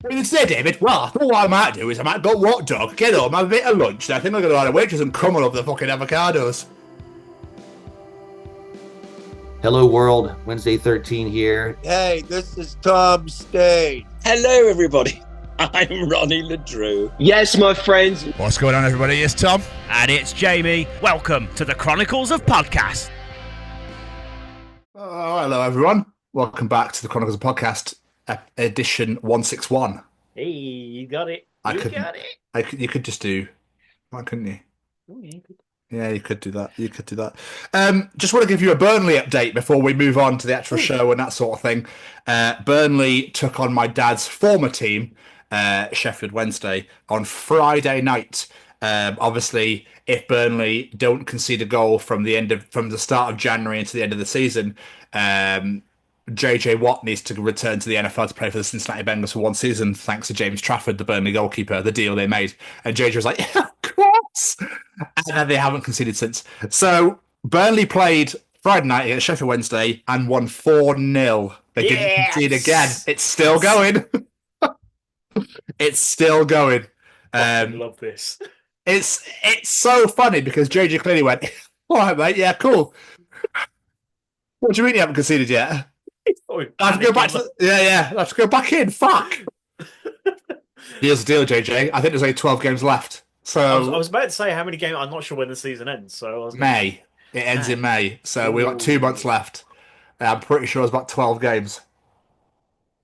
What did you say, David? Well, I thought what I might do is I might go walk dog, get home, have a bit of lunch, and I think I'm going to go to Waitrose and crumble up the fucking avocados. Hello world, Wednesday 13 here. Hey, this is Tom State. Hello everybody, I'm Ronnie Ledrew. Yes, my friends. What's going on, everybody? It's Tom. And it's Jamie. Welcome to the Chronicles of Podcast. Oh, hello, everyone. Welcome back to the Chronicles of Podcast, edition 161. Hey, you got it. You could just do, why couldn't you? Oh, yeah, good. Yeah, you could do that. Just want to give you a Burnley update before we move on to the actual show and that sort of thing. Burnley took on my dad's former team, Sheffield Wednesday, on Friday night. Obviously, if Burnley don't concede a goal from the start of January into the end of the season, JJ Watt needs to return to the NFL to play for the Cincinnati Bengals for one season, thanks to James Trafford, the Burnley goalkeeper, the deal they made. And JJ was like, yeah, of course. And they haven't conceded since. So Burnley played Friday night against Sheffield Wednesday and won 4-0. They didn't concede again. It's still going. It's still going. I love this. It's so funny because JJ clearly went, all right, mate, yeah, cool. What do you mean you haven't conceded yet? I have to go back to I have to go back in. Fuck. Here's the deal, JJ. I think there's only 12 games left. So I was about to say how many games. I'm not sure when the season ends. So May. It ends in May. So we've got 2 months left. I'm pretty sure it's about 12 games.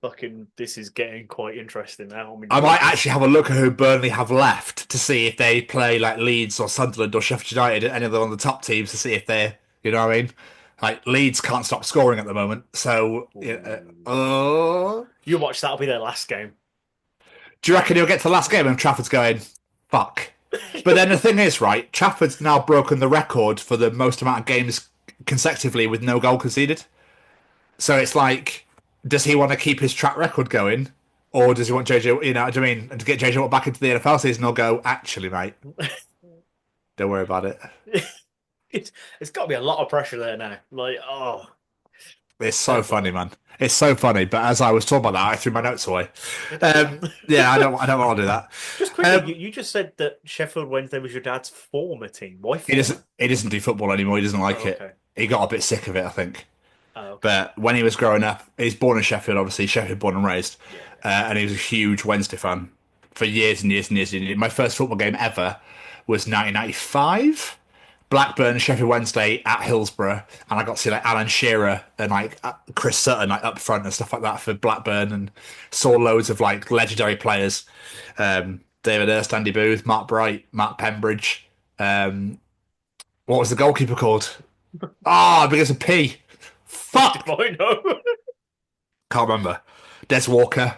Fucking, this is getting quite interesting now. I might actually have a look at who Burnley have left to see if they play like Leeds or Sunderland or Sheffield United, any of them on the top teams, to see if they're, you know what I mean? Like, Leeds can't stop scoring at the moment, so... You watch, that'll be their last game. Do you reckon he'll get to the last game and Trafford's going, fuck? But then the thing is, right, Trafford's now broken the record for the most amount of games consecutively with no goal conceded. So it's like, does he want to keep his track record going? Or does he want JJ, you know what I mean? And to get JJ back into the NFL season, he'll go, actually, mate, don't worry about it. It's got to be a lot of pressure there now. Like, oh. It's so funny, man. It's so funny. But as I was talking about that, I threw my notes away. Yeah, I don't want to do that. Just quickly, you just said that Sheffield Wednesday was your dad's former team. Why former? He doesn't do football anymore. He doesn't like it. He got a bit sick of it, I think. Oh, okay. But when he was growing up, he's born in Sheffield, obviously. Sheffield born and raised. And he was a huge Wednesday fan for years and years and years. My first football game ever was 1995. Blackburn, Sheffield Wednesday at Hillsborough, and I got to see like Alan Shearer and like Chris Sutton like up front and stuff like that for Blackburn, and saw loads of like legendary players, David Hurst, Andy Booth, Mark Bright, Matt Pembridge. What was the goalkeeper called? Because of P. Fuck. I know. Can't remember. Des Walker,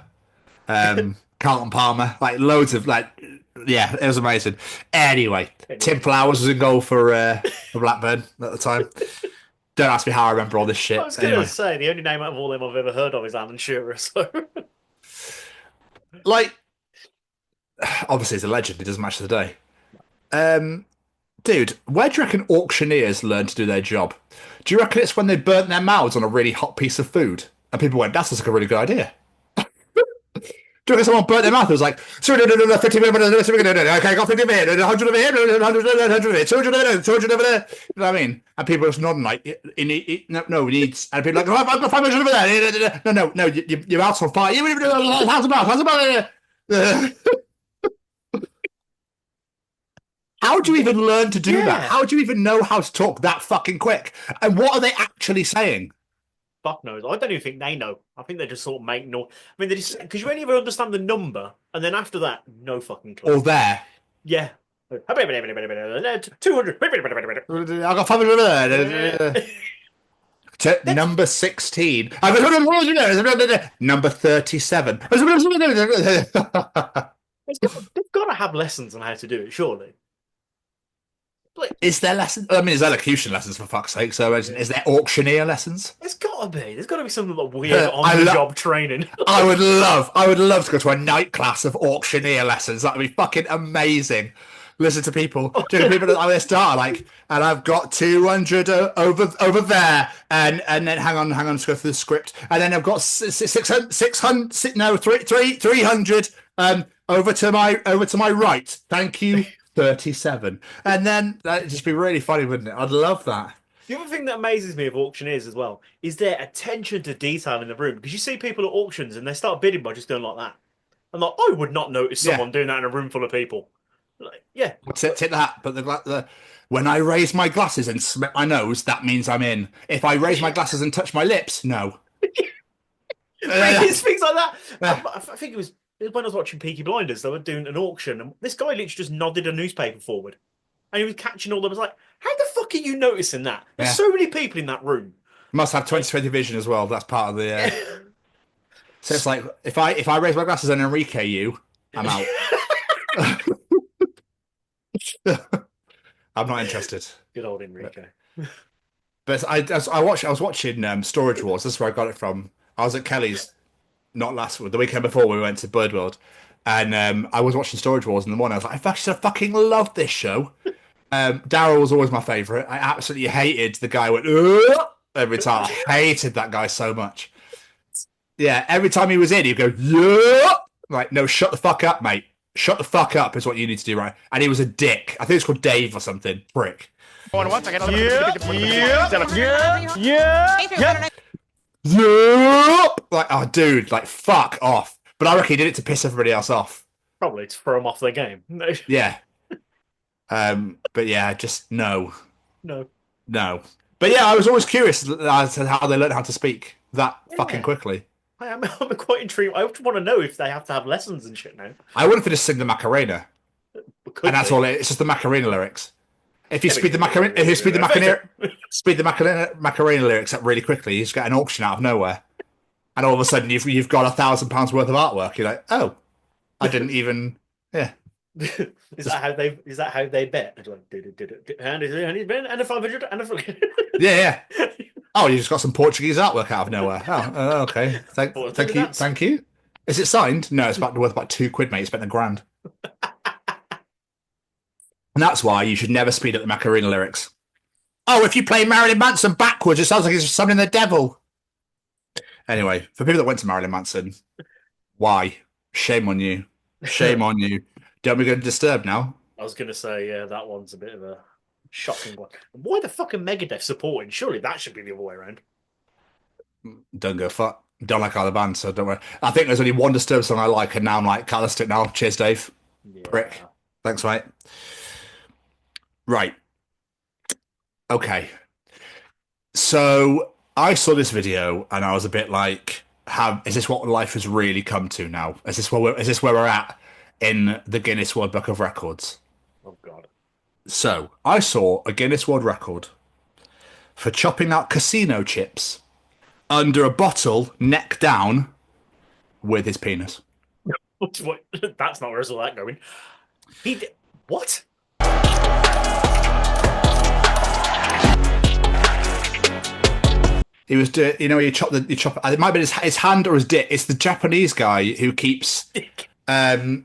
Carlton Palmer, like loads of like. Yeah, it was amazing. Anyway, Tim Flowers was in goal for Blackburn at the time. Don't ask me how I remember all this shit. I was going to say, the only name out of all them I've ever heard of is Alan Shearer. So, like, obviously he's a legend. He doesn't match the day. Dude, where do you reckon auctioneers learn to do their job? Do you reckon it's when they burnt their mouths on a really hot piece of food? And people went, that's like a really good idea. Do you reckon someone burnt their mouth? It was like, 50 minutes, okay, I got 50 minutes, 100 over here, 100 over there, 200 over there, 200 over there. You know what I mean? And people just nodding like, no, we need, and people like, I've got 500 over there. No, your mouth's on fire. How's about How do you even learn to do that? How do you even know how to talk that fucking quick? And what are they actually saying? Fuck knows. I don't even think they know. I think they just sort of make noise. I mean, they just because you only ever understand the number, and then after that, no fucking clue. Or there. Yeah. 200. I got 500 over there. Number 16. Number 37. They've got to have lessons on how to do it, surely. Is there lessons? I mean, is there elocution lessons for fuck's sake? So, is there auctioneer lessons? There's got to be. There's got to be something like weird on-the-job training. I would love to go to a night class of auctioneer lessons. That would be fucking amazing. listen to people. People that they start like, and I've got 200 over there, and then hang on, let's go through the script, and then I've got 600, 300 over to my right. Thank you, 37, and then that'd just be really funny, wouldn't it? I'd love that. The other thing that amazes me of auctioneers as well is their attention to detail in the room, because you see people at auctions and they start bidding by just going like that. I'm like, I would not notice someone doing that in a room full of people. Like, yeah. Take that. But when I raise my glasses and smell my nose, that means I'm in. If I raise my glasses and touch my lips, no. It's things like that. I think it was when I was watching Peaky Blinders, they were doing an auction, and this guy literally just nodded a newspaper forward. And he was catching all of them. I was like, how the fuck are you noticing that? There's so many people in that room. Must have 20/20 vision as well. That's part of the... So it's like, if I raise my glasses and Enrique you, I'm out. I'm not interested. Good old Enrique. But I was watching Storage Wars. That's where I got it from. I was at Kelly's, not last week, the weekend before we went to Bird World. And I was watching Storage Wars in the morning. I was like, I fucking love this show. Daryl was always my favourite. I absolutely hated the guy who went every time. I hated that guy so much. Yeah, every time he was in, he'd go, yeah. Like, no, shut the fuck up, mate. Shut the fuck up is what you need to do, right? And he was a dick. I think it's called Dave or something. Prick. Yeah. Like, oh, dude, like, fuck off. But I reckon he did it to piss everybody else off. Probably to throw them off their game. Yeah. But yeah, just no. No. But yeah, I was always curious as to how they learned how to speak that fucking quickly. I'm quite intrigued. I want to know if they have to have lessons and shit now. I wonder if they just sing the Macarena. And that's all it's just the Macarena lyrics. If you speed the Macarena lyrics up really quickly, you just get an auction out of nowhere. And all of a sudden you've got £1,000 worth of artwork. You're like, oh, I didn't even Is that how they bet? And he's been and a 500 and a yeah. Oh, you just got some Portuguese artwork out of nowhere. Oh, okay. Thank you. Is it signed? No, it's worth about £2, mate. You spent £1,000. And that's why you should never speed up the Macarena lyrics. Oh, if you play Marilyn Manson backwards, it sounds like he's summoning the devil. Anyway, for people that went to Marilyn Manson, why? Shame on you. Shame on you. Don't we go to Disturbed now? I was going to say, yeah, that one's a bit of a shocking one. Why the fuck are Megadeth supporting? Surely that should be the other way around. Don't go fuck. Don't like either band, so don't worry. I think there's only one Disturbed song I like, and now I'm like, can't listen to it now. Cheers, Dave. Yeah. Rick. Thanks, mate. Right. Okay. So I saw this video and I was a bit like, is this what life has really come to now? Is this where we're at in the Guinness World Book of Records? Oh, God. So I saw a Guinness World Record for chopping out casino chips under a bottle, neck down, with his penis. What? That's not where I saw that going. He did... What? He was doing, you chop. It might be his hand or his dick. It's the Japanese guy who keeps having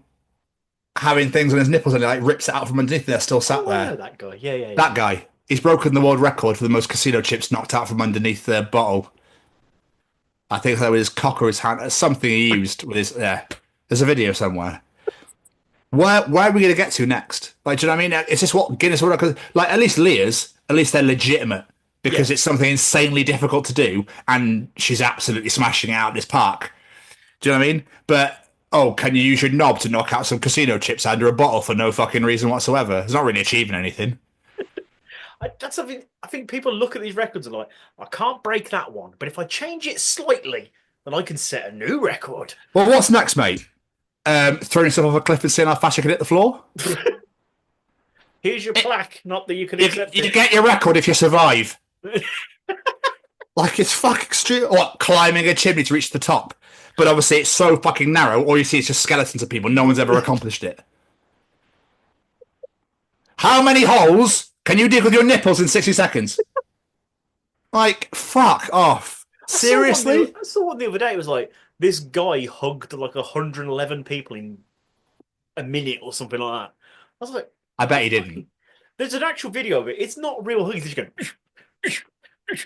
things on his nipples and he like rips it out from underneath. They're still sat there. I know that guy. Yeah. That guy. He's broken the world record for the most casino chips knocked out from underneath the bottle. I think that was his cock or his hand. Something he used with his. Yeah. There's a video somewhere. Where are we going to get to next? Like, do you know what I mean? Is this what Guinness World Records? Like, at least Leah's. At least they're legitimate. Because it's something insanely difficult to do, and she's absolutely smashing it out in this park. Do you know what I mean? But, can you use your knob to knock out some casino chips under a bottle for no fucking reason whatsoever? It's not really achieving anything. That's something, I think people look at these records and are like, I can't break that one, but if I change it slightly, then I can set a new record. Well, what's next, mate? Throwing yourself off a cliff and seeing how fast you can hit the floor? Here's your plaque, not that you can accept it. You get your record if you survive. Like, it's fucking stupid. Or climbing a chimney to reach the top. But obviously it's so fucking narrow, all you see is just skeletons of people. No one's ever accomplished it. How many holes can you dig with your nipples in 60 seconds? Like, fuck off. Seriously? I saw one the other day. It was like, this guy hugged like 111 people in a minute or something like that. I was like, I bet he didn't. There's an actual video of it. It's not a real hug. He's just going.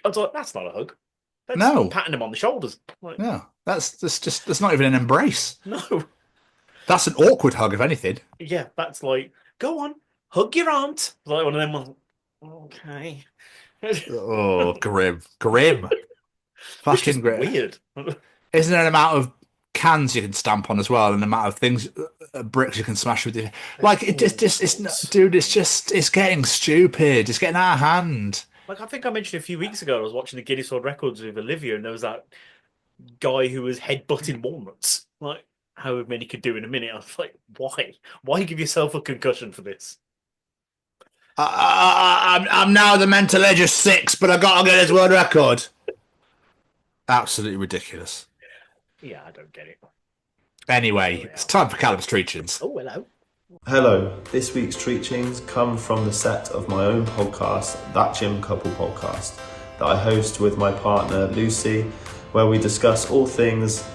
I was like, that's not a hug. That's No. patting him on the shoulders. Like, No, that's not even an embrace. no. That's an awkward hug, if anything. Yeah, that's like, go on, hug your aunt. Like one of them ones. Okay. Oh, grim. Fucking grim. Weird. Isn't there an amount of cans you can stamp on as well, and the amount of things, bricks you can smash with you? Like it's not, dude. It's getting stupid. It's getting out of hand. Like I think I mentioned a few weeks ago, I was watching the Guinness World Records with Olivia, and there was that guy who was headbutting walnuts. Like how many could do in a minute. I was like, why? Why give yourself a concussion for this? I'm now the mental age of 6, but I got to get his world record. Absolutely ridiculous. Yeah, I don't get it. Anyway, it's time for Callum's Treachings. Oh, hello. Hello, this week's Treachings come from the set of my own podcast, That Gym Couple Podcast, that I host with my partner Lucy, where we discuss all things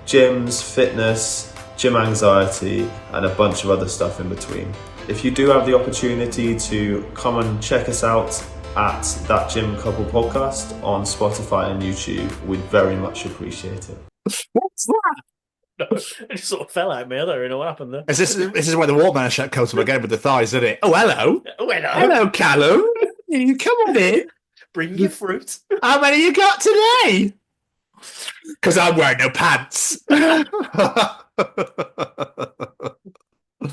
gyms, fitness, gym anxiety, and a bunch of other stuff in between. If you do have the opportunity to come and check us out at That Gym Couple Podcast on Spotify and YouTube, we'd very much appreciate it. What's that? No, it just sort of fell out of me. I don't really know what happened there. This is where the watermelon shot comes from again with the thighs, isn't it? Oh, hello. Oh, hello. Hello, Callum. You come on in. Bring your fruit. How many you got today? Because I'm wearing no pants.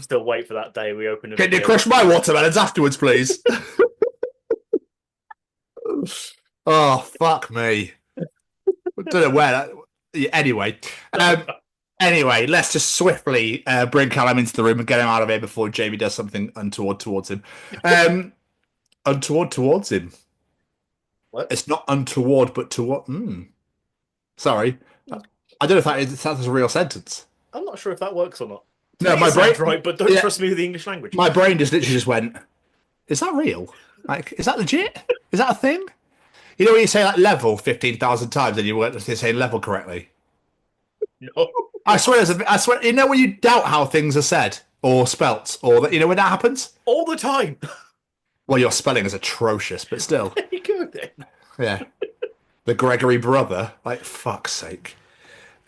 Still wait for that day we open a Can you video. crush my watermelons afterwards, please? Oh, fuck me. I don't know where that... Yeah, anyway, let's just swiftly bring Callum into the room and get him out of here before Jamie does something untoward towards him. Untoward towards him. What? It's not untoward, but toward. Sorry, I don't know if that's a real sentence. I'm not sure if that works or not. No, It my brain. sounds right, but don't trust me with the English language. My brain just literally just went. Is that real? Like, is that legit? Is that a thing? You know when you say like level 15,000 times and you weren't saying level correctly? No. I swear, you know when you doubt how things are said or spelt, or that, you know when that happens? All the time. Well, your spelling is atrocious, but still. There you go then. Yeah. The Gregory brother, like, fuck's sake.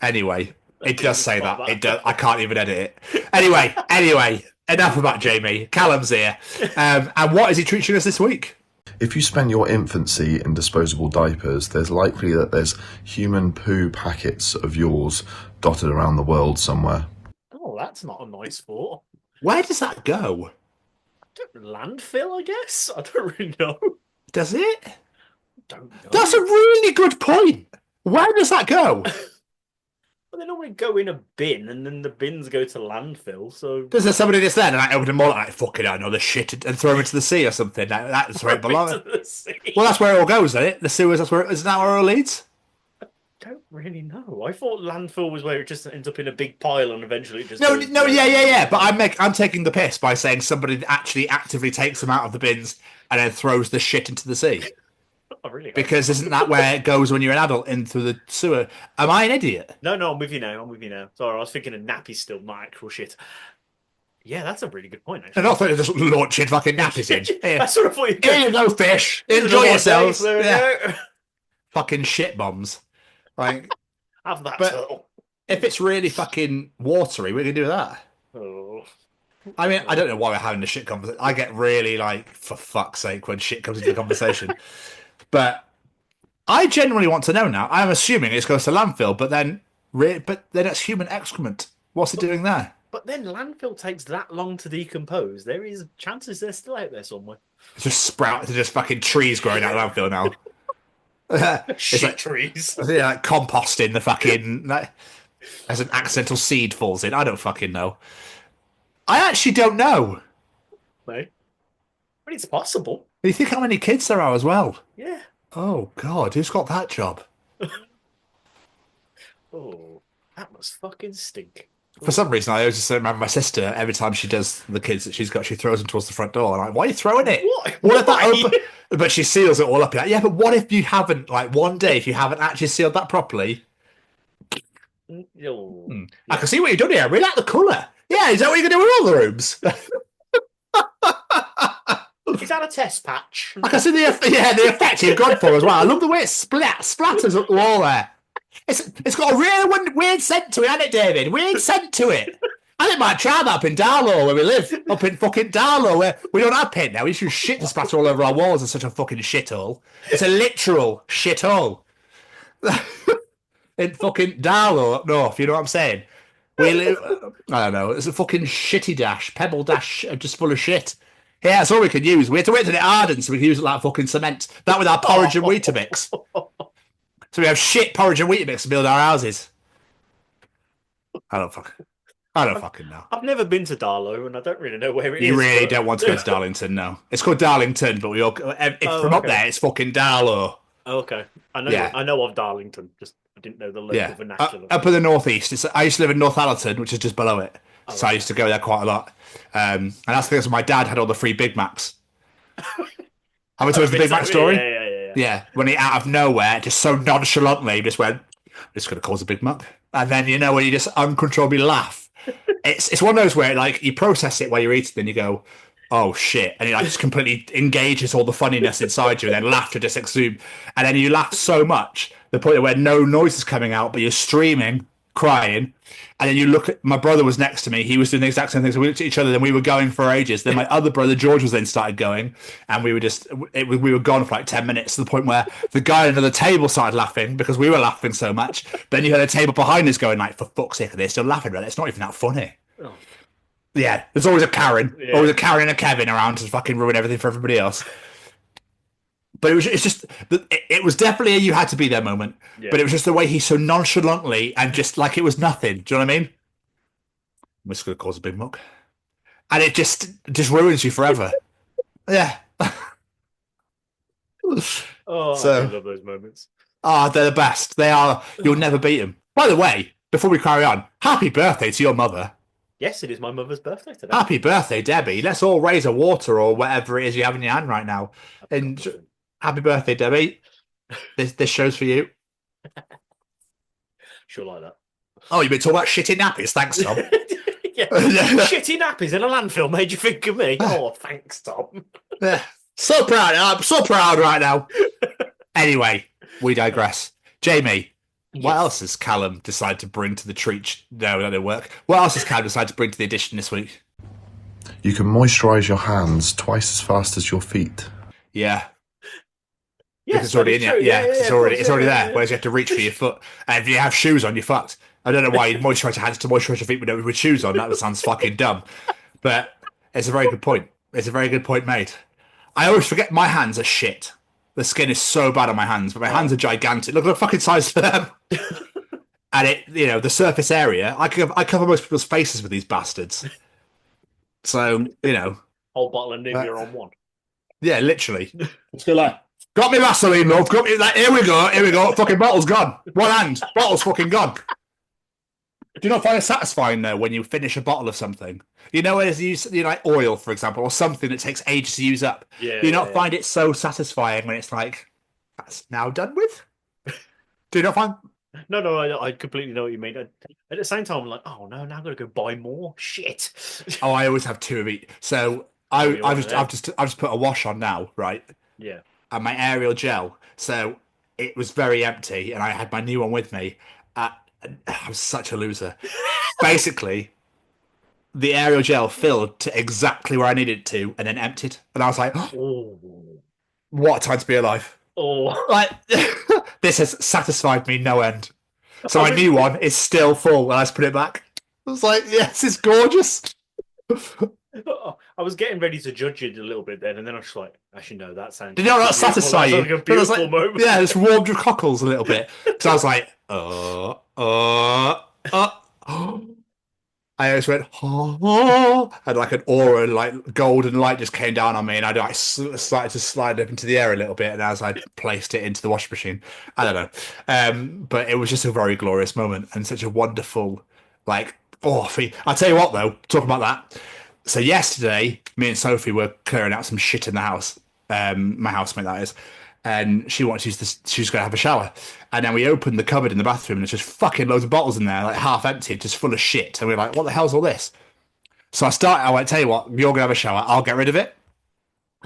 Anyway, it does say that. It does. I can't even edit it. Anyway, enough about Jamie. Callum's here. And what is he teaching us this week? If you spend your infancy in disposable diapers, there's likely that there's human poo packets of yours dotted around the world somewhere. Oh, that's not a nice thought. Where does that go? Landfill, I guess? I don't really know. Does it? Don't know. That's a really good point. Where does that go? Well, they normally go in a bin, and then the bins go to landfill, so... Does there somebody that's there and I open them all like, fucking I know the shit and throw them into the sea or something? That's where it belongs. Well, that's where it all goes, isn't it? The sewers, isn't that where it all leads? I don't really know. I thought landfill was where it just ends up in a big pile and eventually it just No, goes yeah. But I'm taking the piss by saying somebody actually actively takes them out of the bins and then throws the shit into the sea. I really hope. Because isn't that where it goes when you're an adult, into the sewer? Am I an idiot? No, I'm with you now. Sorry, I was thinking of nappies still, not actual shit. Yeah, that's a really good point, actually. And I thought just launching fucking nappies in. Here. That's what I thought you'd go. Here you go, fish. Here's Enjoy another yourselves. day, there we go. Fucking shit bombs. Like, Have that but turtle. if it's really fucking watery, we can do that. Oh. I mean, I don't know why we're having the shit conversation. I get really like, for fuck's sake, when shit comes into the conversation. But I genuinely want to know now. I'm assuming it goes to landfill, but then it's human excrement. What's it doing there? But then landfill takes that long to decompose. There is chances they're still out there somewhere. It's just sprouts, just fucking trees growing out of landfill now. Shit like, trees. Yeah, like composting the fucking... as an accidental seed falls in. I don't fucking know. I actually don't know. No. But it's possible. You think how many kids there are as well? Yeah. Oh, God, who's got that job? Oh, that must fucking stink. For some reason, I always just remember my sister, every time she does the kids that she's got, she throws them towards the front door. I'm like, why are you throwing it? What if that open? But she seals it all up. You're like, yeah, but what if you haven't, like, one day, if you haven't actually sealed that properly? Oh, I can see what you've done here. I really like the colour. Yeah, is that what you're going to do with all the rooms? Is that a test patch? I can see the effect you've gone for as well. I love the way it splatters up the wall there. It's got a really weird scent to it, hasn't it, David? Weird scent to it. I think I might try that up in Darlow, where we live. Up in fucking Darlow, where we don't have paint now. We just use shit to splatter all over our walls. It's such a fucking shithole. It's a literal shithole. In fucking Darlow up north, you know what I'm saying? We live, I don't know, it's a fucking shitty dash, pebble dash, just full of shit. Yeah, that's all we could use. We had to wait till it hardened so we could use it like fucking cement. That with our porridge and Weetabix. So we have shit porridge and Weetabix to build our houses. I don't fucking know. I've never been to Darlow, and I don't really know where it is. You really don't want to go to Darlington, no. It's called Darlington, but up there, it's fucking Darlow. Oh, okay. I know of Darlington, just I didn't know the local vernacular. Up in the northeast. I used to live in Northallerton, which is just below it. So I used to go there quite a lot. And that's because my dad had all the free Big Macs. Have I told you the Big Mac story? Yeah. When he, out of nowhere, just so nonchalantly, just went, "This could have caused a Big Mac." And then, when you just uncontrollably laugh. It's one of those where, like, you process it while you're eating, then you go, "Oh, shit." And it, like, just completely engages all the funniness inside you, and then laughter just exudes. And then you laugh so much, the point where no noise is coming out, but you're streaming, crying. And then you look at my brother was next to me. He was doing the exact same thing. So we looked at each other, then we were going for ages. Then my other brother George was then started going, and we were gone for like 10 minutes to the point where the guy under the table started laughing because we were laughing so much. Then you had a table behind us going like, "For fuck's sake, they're still laughing about it. It's not even that funny." Oh. Yeah, there's always a Karen, always a Karen and a Kevin around to fucking ruin everything for everybody else. But it was definitely a you had to be there moment. Yeah. But it was just the way he so nonchalantly and just like it was nothing. Do you know what I mean? It's going to cause a big muck. And it just ruins you forever. Yeah. Oh, I love those moments. Oh, they're the best. They are. You'll never beat them. By the way, before we carry on, happy birthday to your mother. Yes, it is my mother's birthday today. Happy birthday, Debbie. Let's all raise a water or whatever it is you have in your hand right now. And happy birthday, Debbie. This show's for you. Sure like that. Oh, you've been talking about shitty nappies. Thanks, Tom. Shitty nappies in a landfill made you think of me. Oh, thanks, Tom. So proud. I'm so proud right now. Anyway, we digress. Jamie, what else has Callum decided to bring to the treat? No, that didn't work. What else has Callum decided to bring to the edition this week? You can moisturise your hands twice as fast as your feet. Yeah. Yes, it's already in you. Yeah, it's already there. Whereas you have to reach for your foot. And if you have shoes on, you're fucked. I don't know why you moisturise your hands to moisturise your feet with shoes on. That sounds fucking dumb. But it's a very good point. It's a very good point made. I always forget my hands are shit. The skin is so bad on my hands, but my hands are gigantic. Look at the fucking size for them. And it, the surface area, I cover most people's faces with these bastards. So, whole bottle of Nivea on one. Yeah, literally. Still like, got me Vaseline, love. Got me like, here we go. Fucking bottle's gone. One hand, bottle's fucking gone. Do you not find it satisfying though when you finish a bottle of something? When it's used, like oil, for example, or something that takes ages to use up. Do you not find it so satisfying when it's like, that's now done with? Do you not find? No, I completely know what you mean. At the same time, I'm like, oh no, now I've got to go buy more shit. Oh, I always have two of each. So I've just put a wash on now, right? Yeah. And my Ariel gel. So it was very empty, and I had my new one with me. I was such a loser. Basically, the Ariel gel filled to exactly where I needed it to, and then emptied. And I was like, oh, what a time to be alive. Oh, like this has satisfied me no end. So my new one is still full, and I just put it back. I was like, yes, it's gorgeous. I was getting ready to judge it a little bit then, and then I was like, actually, no, that sounds... Did you not satisfy you? Like a beautiful moment. Yeah, it's warmed your cockles a little bit. So I was like, I just went, and like an aura, like golden light just came down on me, and I like started to slide up into the air a little bit, and as I placed it into the washing machine, I don't know, but it was just a very glorious moment and such a wonderful, like, I'll tell you what though, talking about that. So yesterday, me and Sophie were clearing out some shit in the house, my housemate that is, and she was going to have a shower. And then we opened the cupboard in the bathroom and there's just fucking loads of bottles in there, like half empty, just full of shit. And we were like, what the hell's all this? So I went, tell you what, you're going to have a shower, I'll get rid of it.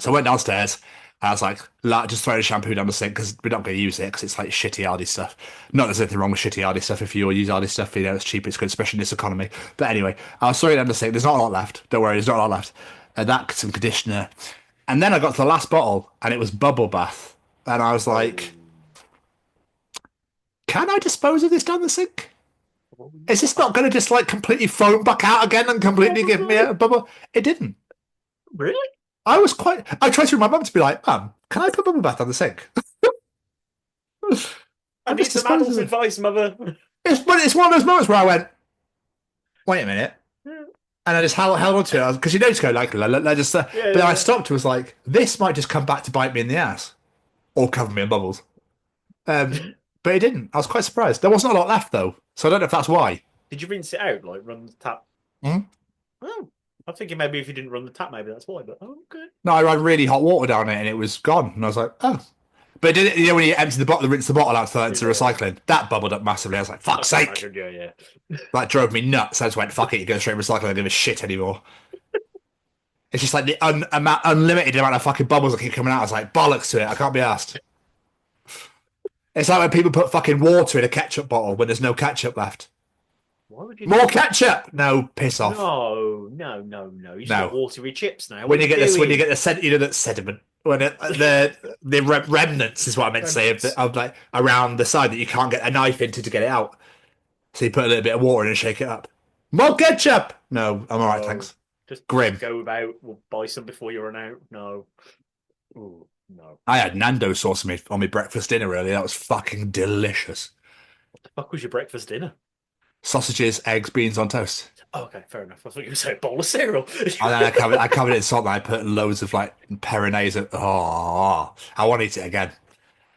So I went downstairs. I was like, just throw the shampoo down the sink because we're not going to use it because it's like shitty Aldi stuff. Not that there's anything wrong with shitty Aldi stuff. If you all use Aldi stuff, you know, it's cheap, it's good, especially in this economy. But anyway, I was throwing it down the sink. There's not a lot left. Don't worry, there's not a lot left. That, some conditioner. And then I got to the last bottle and it was bubble bath. And I was like, can I dispose of this down the sink? Is this not going to just like completely foam back out again and completely give me a bubble? It didn't. Really? I tried to remind my mum to be like, Mum, can I put bubble bath on the sink? I need some adults' advice, mother. It's one of those moments where I went, wait a minute. And I just held on to it because you know to go like, but I stopped and was like, this might just come back to bite me in the ass or cover me in bubbles. But it didn't. I was quite surprised. There wasn't a lot left though, so I don't know if that's why. Did you rinse it out, like run the tap? Oh, I'm thinking maybe if you didn't run the tap, maybe that's why. But okay. No, I ran really hot water down it and it was gone, and I was like, oh. But did it, you know when you empty the bottle, rinse the bottle out into recycling, that bubbled up massively. I was like, fuck's sake. Imagine, yeah. That drove me nuts. I just went, fuck it, you go straight recycling, I don't give a shit anymore. It's just like the unlimited amount of fucking bubbles that keep coming out. I was like, bollocks to it, I can't be asked. It's like when people put fucking water in a ketchup bottle when there's no ketchup left. Why would you More ketchup? No, piss off. No. You just got watery chips now. When you get the sediment, when the remnants is what I meant to say of like around the side that you can't get a knife into to get it out. So you put a little bit of water in and shake it up. More ketchup? No, I'm all right, thanks. Just grim. Go about. We'll buy some before you run out. No. Ooh, no. I had Nando sauce on my breakfast dinner earlier. That was fucking delicious. What the fuck was your breakfast dinner? Sausages, eggs, beans on toast. Oh, okay, fair enough. I thought you were saying a bowl of cereal. And then I covered it in salt and I put loads of like Peronaise. Oh, I want to eat it again.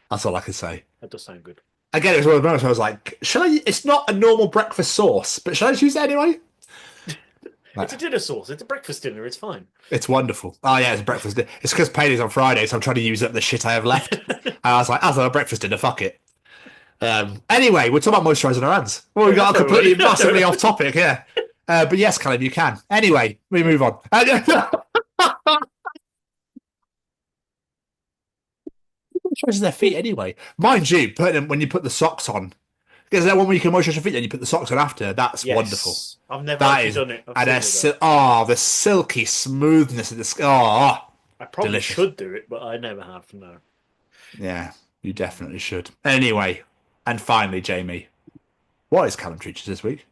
That's all I can say. That does sound good. Again, it was one of those moments where I was like, it's not a normal breakfast sauce, but should I just use it anyway? It's a dinner sauce. It's a breakfast dinner. It's fine. It's wonderful. Oh, yeah, it's a breakfast dinner. It's because payday's on Friday, so I'm trying to use up the shit I have left. And I was like, as a breakfast dinner, fuck it. Anyway, we're talking about moisturising our hands. Well, we got completely massively off topic, yeah. But yes, Callum, you can. Anyway, we move on. Moisturising their feet anyway. Mind you, when you put the socks on, because that one where you can moisturise your feet, then you put the socks on after. That's wonderful. I've never actually done it. The silky smoothness of the I probably should do it, but I never have. No. Yeah, you definitely should. Anyway, and finally, Jamie, what is Callum Treacher's this week?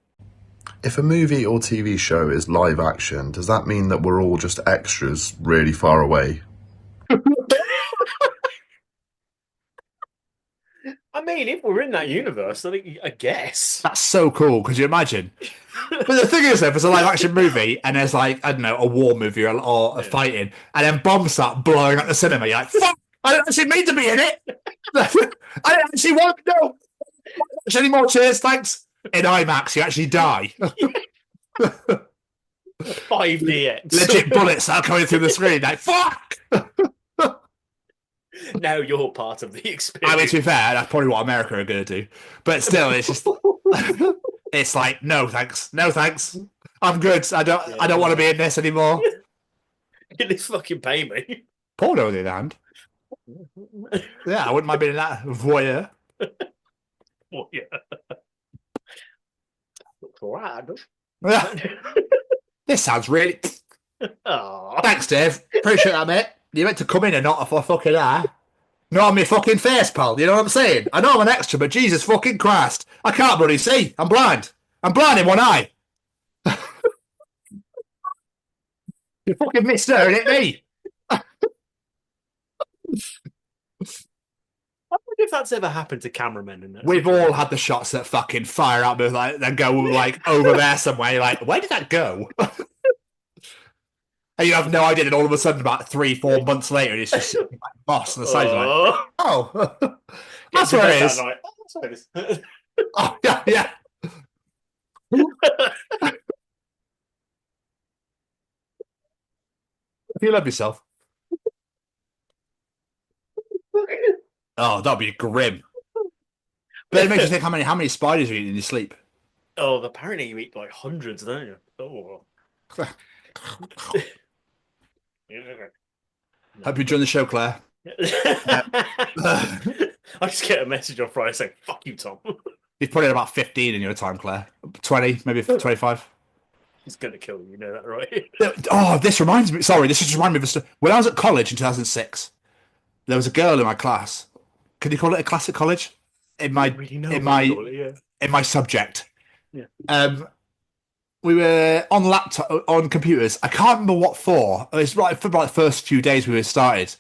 If a movie or TV show is live action, does that mean that we're all just extras really far away? I mean, if we're in that universe, I guess. That's so cool. Could you imagine? But the thing is, though, if it's a live action movie and there's like, I don't know, a war movie or a fighting, and then bombs start blowing up the cinema, you're like, fuck, I don't actually mean to be in it. I don't actually want to know. Any more cheers, thanks. In IMAX, you actually die. 5DX. Legit bullets are coming through the screen. Like, fuck! Now you're part of the experience. I mean, to be fair, that's probably what America are going to do. But still, it's just... it's like, no, thanks. No, thanks. I'm good. I don't want to be in this anymore. Can they fucking pay me? Porno, on the other hand. Yeah, I wouldn't mind being in that. Voyeur. This sounds really... Thanks, Dave. Appreciate that, mate. You meant to come in and not a fucking eye. Not on my fucking face, pal. You know what I'm saying? I know I'm an extra, but Jesus fucking Christ. I can't bloody see. I'm blind. I'm blind in one eye. You fucking missed her, and it me. I wonder if that's ever happened to cameramen. We've all had the shots that fucking fire out, like then go like over there somewhere. You're like, where did that go? And you have no idea. And all of a sudden, about 3-4 months later, it's just like boss on the side. Like, oh, that's where it is. Oh, that's where it is. Oh yeah. If you love yourself. Oh, that'd be grim. But it makes you think how many spiders you eat in your sleep. Oh, apparently you eat like hundreds, don't you? Oh. Hope you enjoyed the show, Claire. I just get a message on Friday saying, fuck you, Tom. You've put in about 15 in your time, Claire. 20, maybe 25. He's going to kill you know that, right? Oh, this reminds me. Sorry, this just reminded me of a story. When I was at college in 2006, there was a girl in my class. Could you call it a class at college? In my subject. Yeah. We were on computers. I can't remember what for. It was right for like the first few days we were started.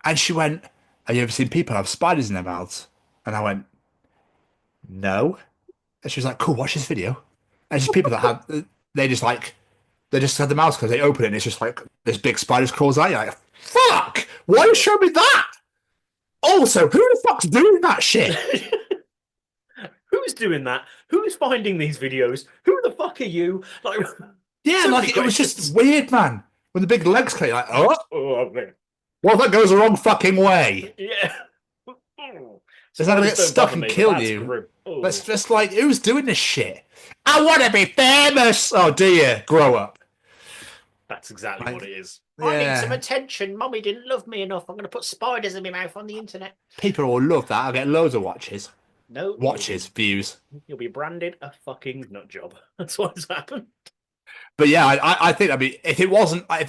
And she went, "Have you ever seen people have spiders in their mouths?" And I went, "No." And she was like, "Cool, watch this video." And it's just people that have, they just had the mouths because they open it and it's just like this big spider crawls out. You're like, fuck! Why you show me that? Also, who the fuck's doing that shit? Who's doing that? Who's finding these videos? Who the fuck are you? Like, yeah, like it was just weird, man. When the big legs came, like, oh man. Well, that goes the wrong fucking way. Yeah. Is that gonna get stuck and kill you? That's just like, who's doing this shit? I want to be famous. Oh, do you? Grow up. That's exactly what it is. Yeah. I need some attention. Mummy didn't love me enough. I'm going to put spiders in my mouth on the internet. People will love that. I'll get loads of watches. No. Watches, views. You'll be branded a fucking nut job. That's what's happened. But yeah, I think, I mean, if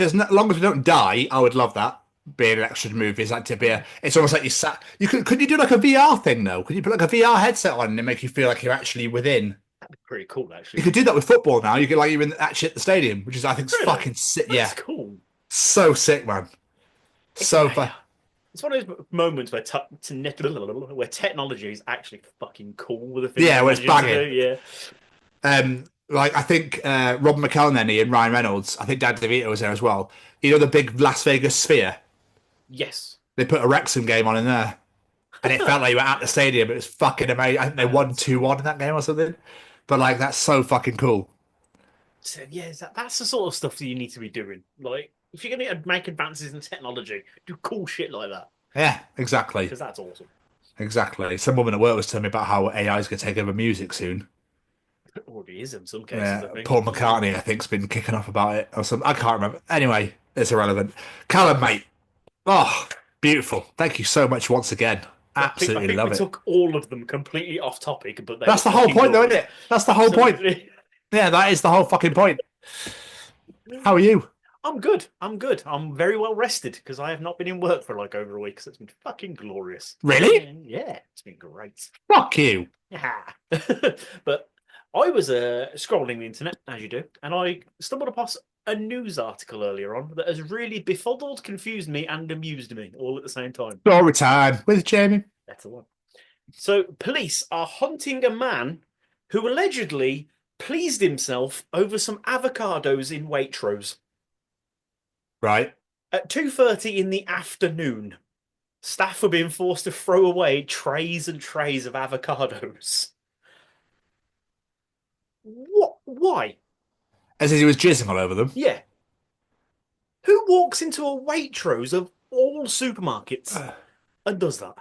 as long as we don't die, I would love that. Being an extra in movies, like to be it's almost like could you do like a VR thing though? Could you put like a VR headset on and make you feel like you're actually within? That'd be pretty cool, actually. You could do that with football now. You could like you're actually at the stadium, which is I think Really? fucking sick. Yeah, That's cool. So sick, man. So fun. It's one of those moments where technology is actually fucking cool with a thing. Yeah, where it's banging. Yeah. Like I think Rob McElhenney and Ryan Reynolds. I think Dan DeVito was there as well. You know the big Las Vegas Sphere. Yes. They put a Wrexham game on in there. And it felt like you were at the stadium. It was fucking amazing. I think they won 2-1 in that game or something. But like, that's so fucking cool. So, yeah, that's the sort of stuff that you need to be doing. Like, if you're going to make advances in technology, do cool shit like that. Yeah, exactly. Because that's awesome. Exactly. Some woman at work was telling me about how AI is going to take over music soon. It already is in some cases, Yeah, I think. Paul McCartney, I think, has been kicking off about it or something. I can't remember. Anyway, it's irrelevant. Callum, mate. Oh, beautiful. Thank you so much once again. Absolutely I think love we it. took all of them completely off topic, but that's the whole point, though, isn't it? That's the whole point. Yeah, that is the whole fucking point. How are you? I'm good. I'm very well rested because I have not been in work for like over a week, so it's been fucking glorious. Really? Yeah, it's been great. Fuck you. Yeah. But I was scrolling the internet, as you do, and I stumbled upon a news article earlier on that has really befuddled, confused me, and amused me all at the same time. Story time with Jamie. That's the one. So, police are hunting a man who allegedly pleased himself over some avocados in Waitrose. Right. At 2:30 in the afternoon, staff were being forced to throw away trays and trays of avocados. What? Why? As if he was jizzing all over them. Yeah. Who walks into a Waitrose of all supermarkets and does that?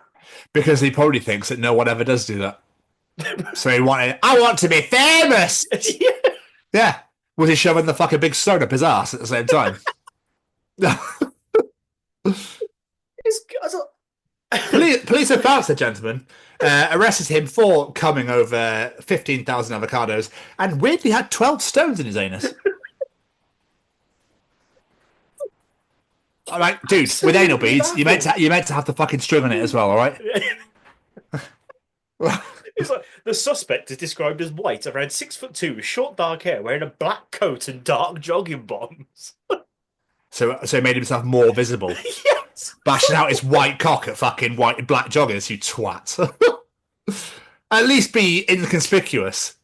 Because he probably thinks that no one ever does do that. So he wanted, I want to be famous! Yeah. Yeah. Was he shoving the fucking big stone up his ass at the same time? Police have found the gentleman, arrested him for coming over 15,000 avocados, and weirdly had 12 stones in his anus. All right, dude, with anal beads, you meant to have the fucking string on it as well, all right? It's like the suspect is described as white, around 6'2", with short dark hair, wearing a black coat and dark jogging bottoms. So he made himself more visible. Yes. Bashing out his white cock at fucking black joggers, you twat. At least be inconspicuous.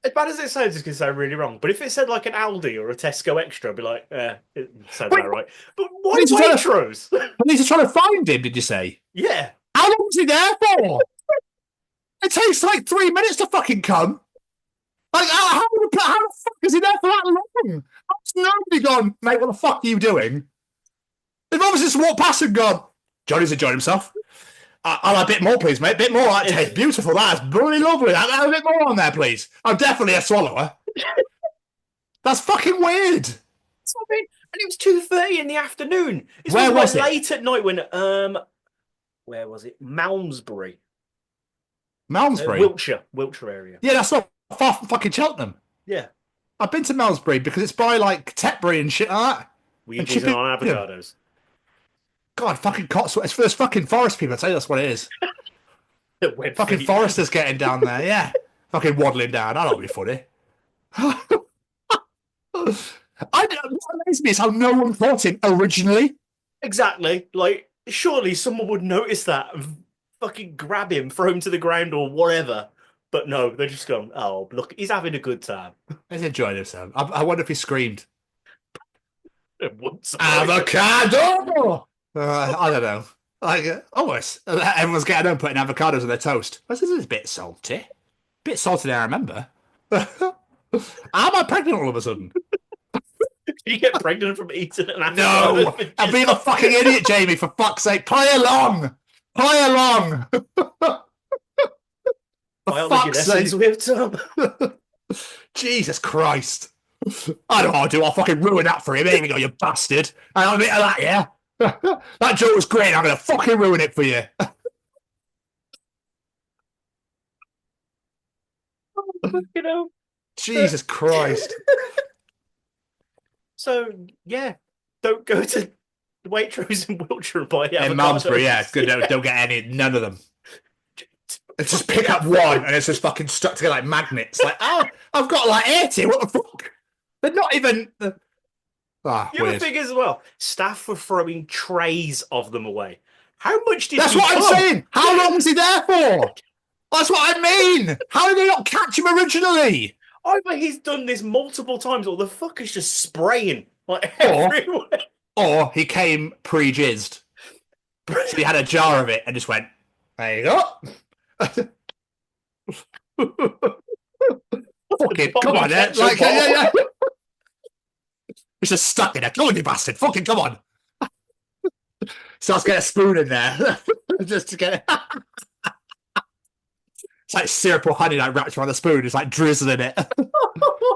As bad as it sounds, it's going to sound really wrong. But if it said like an Aldi or a Tesco Extra, I'd be like, it sounds about right. But why Waitrose? Police are trying to find him, did you say? Yeah. How long was he there for? It takes like 3 minutes to fucking come. Like, how the fuck is he there for that long? How's nobody gone, mate, what the fuck are you doing? They've obviously just walked past and gone, Johnny's enjoyed himself. I'll have a bit more, please, mate. A bit more. That tastes beautiful. That's really lovely. I'll have a bit more on there, please. I'm definitely a swallower. That's fucking weird. I mean, And it was 2:30 in the afternoon. It's Where was it? Late at night when where was it? Malmesbury. Malmesbury? Wiltshire area. Yeah, that's not far from fucking Cheltenham. Yeah. I've been to Malmesbury because it's by like Tetbury and shit like that. We And using chipping- on avocados. God, fucking Cotswold. It's for those fucking forest people. I tell you, that's what it is. Web Fucking feet. foresters getting down there, yeah. Fucking waddling down. That'll be funny. What amazes me is how no one thought it originally. Exactly. Like, surely someone would notice that and fucking grab him, throw him to the ground or whatever. But no, they're just going, oh, look, he's having a good time. He's enjoying himself. I wonder if he screamed, Once avocado! I don't know. Like, almost. Everyone's getting home putting avocados on their toast. This is a bit salty. Bit salty than I remember. How am I pregnant all of a sudden? You get pregnant from eating an avocado. No! I'm being a fucking idiot, Jamie, for fuck's sake. Play along! Play along! Biology fuck's lessons sake. with Tom. Jesus Christ. I don't know what I'll do. I'll fucking ruin that for him. There you go, you bastard. I'll admit to that, yeah? That joke was great. I'm going to fucking ruin it for you. You know. Jesus Christ. So yeah, don't go to Waitrose in Wiltshire and buy avocados. In Malmesbury, yeah. Good. Don't get any, none of them. Just pick up one and it's just fucking stuck together like magnets. Like, oh, I've got like 80. What the fuck? They're not even. Ah, The other weird. thing is as well, staff were throwing trays of them away. How much did That's he what I'm come? saying. How long was he there for? That's what I mean. How did they not catch him originally? Either he's done this multiple times or the fucker's just spraying like Or- everywhere. Or he came pre-jizzed. So he had a jar of it and just went, there you go. Fucking, come on, Ed. Like, yeah. He's just stuck in there. Come on, you bastard. Fucking come on. Starts getting a spoon in there. Just to get it. It's like syrup or honey like wrapped around the spoon. It's like drizzling it.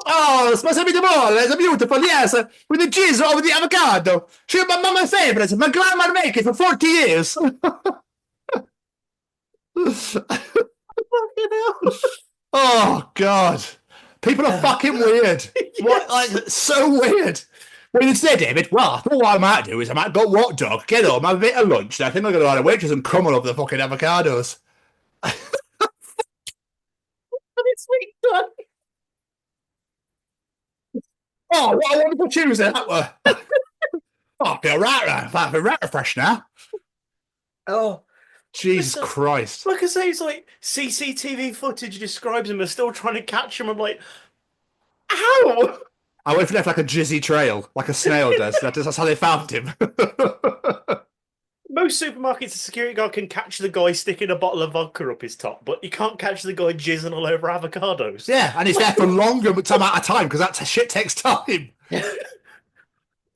Oh, spasa di mole. It's beautiful, yes. With the cheese over the avocado. She's my mama's favorite. My grandma make it for 40 years. Oh, God. People are fucking weird. What? Like, so weird. What did you say, David? Well, I thought what I might do is I might go walk dog, get home, have a bit of lunch, and I think I'm going to go to Waitrose and crumble up the fucking avocados. Sweet done. Oh, what a wonderful Tuesday that were. Oh, I feel right. I feel right fresh now. Oh, Jesus Listen. Christ. like I say, it's like CCTV footage describes him as still trying to catch him. I'm like, how? I wonder if he left like a jizzy trail, like a snail does. That's how they found him. Most supermarkets, the security guard can catch the guy sticking a bottle of vodka up his top, but you can't catch the guy jizzing all over avocados. Yeah, and he's there for longer amount of time because that shit takes time.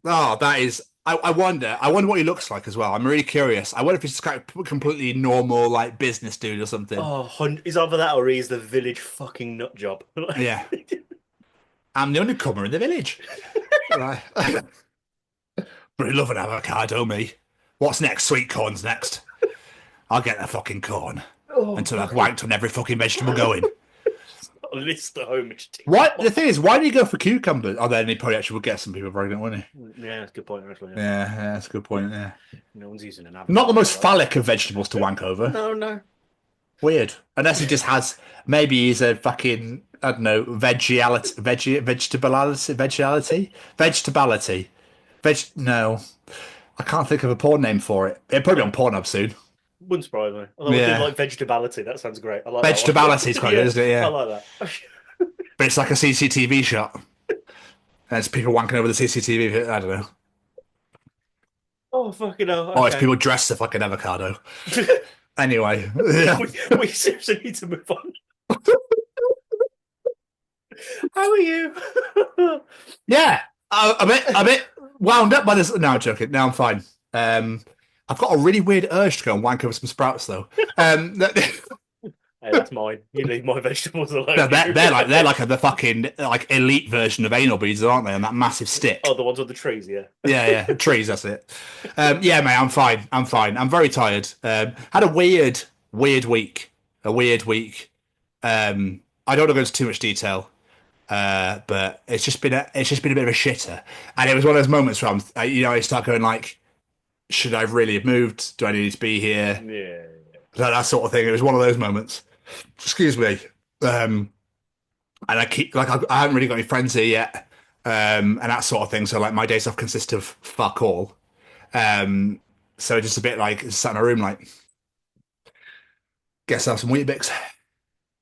Oh, that is. I wonder what he looks like as well. I'm really curious. I wonder if he's just kind of completely normal, like business dude or something. Oh, he's either that or he's the village fucking nut job. Yeah. I'm the only comer in the village. Right. But I love an avocado, me. What's next? Sweet corn's next. I'll get the fucking corn until I've wanked on every fucking vegetable going. A list at home. What? The thing is, why do you go for cucumbers? Oh, then he probably actually would get some people pregnant, wouldn't he? Yeah, that's a good point, actually. Yeah, that's a good point, yeah. No one's using an avocado. Not the most phallic of vegetables to wank over. No. Weird. Unless he just has, maybe he's a fucking, I don't know, vegetability. No. I can't think of a porn name for it. It'll probably be on Pornhub soon. Wouldn't surprise me. Although I Yeah. do like vegetability. That sounds great. I like that one. Vegetability is quite good, isn't it? Yeah. I like that. But it's like a CCTV shot. And it's people wanking over the CCTV. I don't know. Oh, fucking hell. Oh, it's Okay. people dressed up like an avocado. Anyway. Yeah. we seriously need to move on. How are you? Yeah. A bit wound up by this. No, I'm joking. No, I'm fine. I've got a really weird urge to go and wank over some sprouts, though. Hey, Hey, that's mine. You leave my vegetables alone. They're like the fucking like elite version of anal beads, aren't they? On that massive stick. Oh, the ones on the trees, yeah. Yeah, trees. That's it. Yeah, mate, I'm fine. I'm very tired. Had a weird week. I don't want to go into too much detail, but it's just been a bit of a shitter. And it was one of those moments where I start going like, should I really have moved? Do I need to be here? Yeah. That sort of thing. It was one of those moments. Excuse me. And I keep like I haven't really got any friends here yet, and that sort of thing. So like my days off consist of fuck all. So just a bit like sat in a room like, guess have some Weetabix.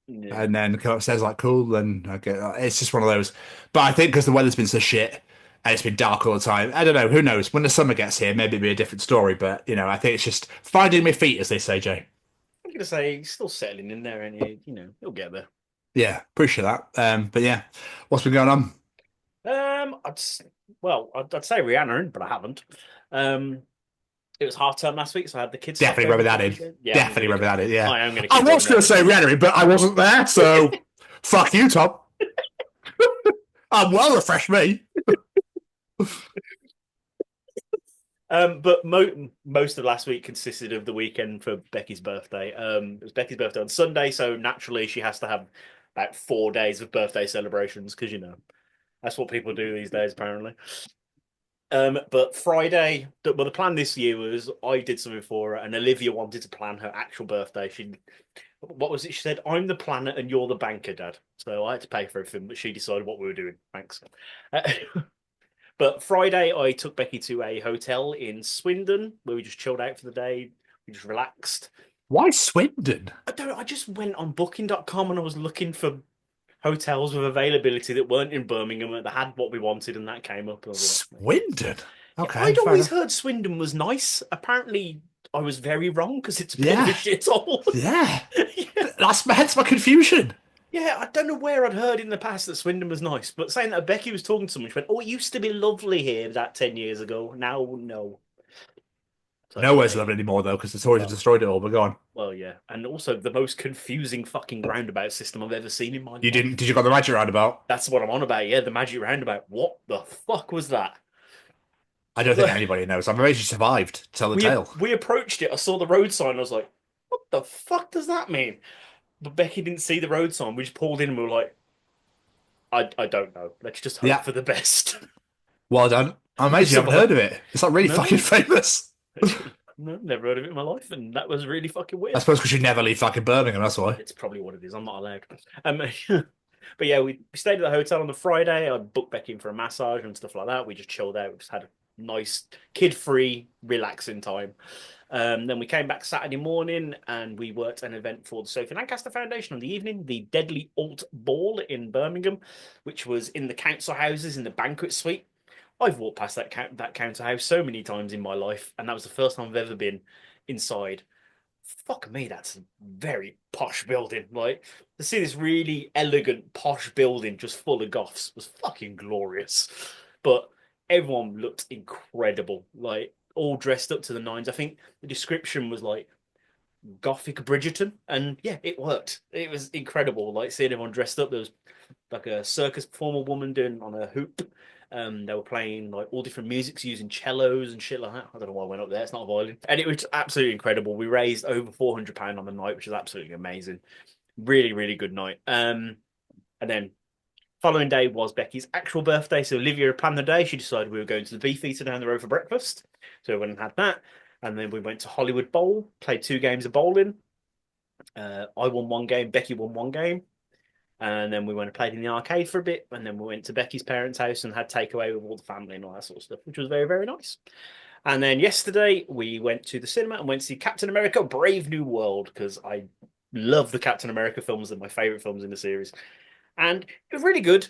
Yeah. And then come upstairs like cool. Then I get it's just one of those. But I think because the weather's been so shit and it's been dark all the time, I don't know. Who knows? When the summer gets here, maybe it'll be a different story. But I think it's just finding my feet, as they say, Jay. I'm gonna say he's still settling in there, and he'll get there. Yeah, appreciate that. But yeah, what's been going on? I'd say Rihanna, but I haven't. It was half term last week, so I had the kids. Definitely remember that in. Yeah, Definitely remember that in. Yeah, I am going I was going to say Rihanna, but I wasn't there, so fuck you, Tom. I'm well refreshed, me. But most of last week consisted of the weekend for Becky's birthday. It was Becky's birthday on Sunday, so naturally she has to have about 4 days of birthday celebrations because that's what people do these days, apparently. But Friday, the plan this year was I did something for her, and Olivia wanted to plan her actual birthday. What was it? She said, "I'm the planner and you're the banker, Dad." So I had to pay for everything, but she decided what we were doing. Thanks. But Friday, I took Becky to a hotel in Swindon where we just chilled out for the day. We just relaxed. Why Swindon? I just went on Booking.com and I was looking for hotels with availability that weren't in Birmingham that had what we wanted, and that came up. Swindon? Okay. I'd always heard Swindon was nice. Apparently, I was very wrong because it's a bit of a shithole. Yeah. That's hence my confusion. Yeah, I don't know where I'd heard in the past that Swindon was nice, but saying that Becky was talking to someone, she went, "Oh, it used to be lovely here that 10 years ago. Now, no." So, nowhere's lovely anymore, though, because the Tories have destroyed it all, but go on. Well, yeah. And also the most confusing fucking roundabout system I've ever seen in my life. Did you got the Magic Roundabout? That's what I'm on about, yeah, the Magic Roundabout. What the fuck was that? I don't think anybody knows. I'm amazed you survived to tell the tale. We approached it, I saw the road sign, I was like, what the fuck does that mean? But Becky didn't see the road sign. We just pulled in and we were like, I don't know. Let's just hope for the best. Well done. I'm amazed you haven't heard of it. It's like really fucking famous. No, never heard of it in my life, and that was really fucking weird. I suppose because you never leave fucking Birmingham, that's why. It's probably what it is. I'm not allowed. But yeah, we stayed at the hotel on the Friday. I booked Becky in for a massage and stuff like that. We just chilled out. We just had a nice, kid-free, relaxing time. Then we came back Saturday morning and we worked an event for the Sophie Lancaster Foundation on the evening, the Deadly Alt Ball in Birmingham, which was in the council houses in the banquet suite. I've walked past that council house so many times in my life, and that was the first time I've ever been inside. Fuck me, that's a very posh building. Like, to see this really elegant, posh building just full of goths was fucking glorious. But everyone looked incredible, like, all dressed up to the nines. I think the description was like Gothic Bridgerton, and yeah, it worked. It was incredible, like, seeing everyone dressed up. There was like a circus performer woman doing on a hoop. They were playing like all different musics using cellos and shit like that. I don't know why I went up there. It's not a violin. And it was absolutely incredible. We raised over £400 on the night, which is absolutely amazing. Really, really good night. And then following day was Becky's actual birthday. So Olivia had planned the day. She decided we were going to the Beefeater down the road for breakfast. So we went and had that. And then we went to Hollywood Bowl, played 2 games of bowling. I won 1 game. Becky won 1 game. And then we went and played in the arcade for a bit. And then we went to Becky's parents' house and had takeaway with all the family and all that sort of stuff, which was very, very nice. And then yesterday we went to the cinema and went to see Captain America Brave New World, because I love the Captain America films. They're my favourite films in the series. And it was really good.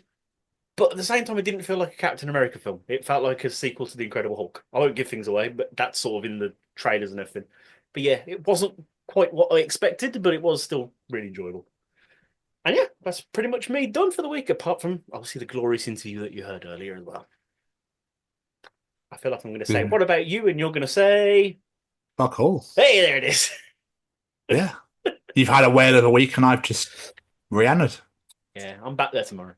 But at the same time, it didn't feel like a Captain America film. It felt like a sequel to The Incredible Hulk. I won't give things away, but that's sort of in the trailers and everything. But yeah, it wasn't quite what I expected, but it was still really enjoyable. And yeah, that's pretty much me done for the week, apart from obviously the glorious interview that you heard earlier as well. I feel like I'm going to say, what about you? And you're going to say... Fuck all. Hey, there it is. Yeah. You've had a whale of a week, and I've just re-entered. Yeah, I'm back there tomorrow.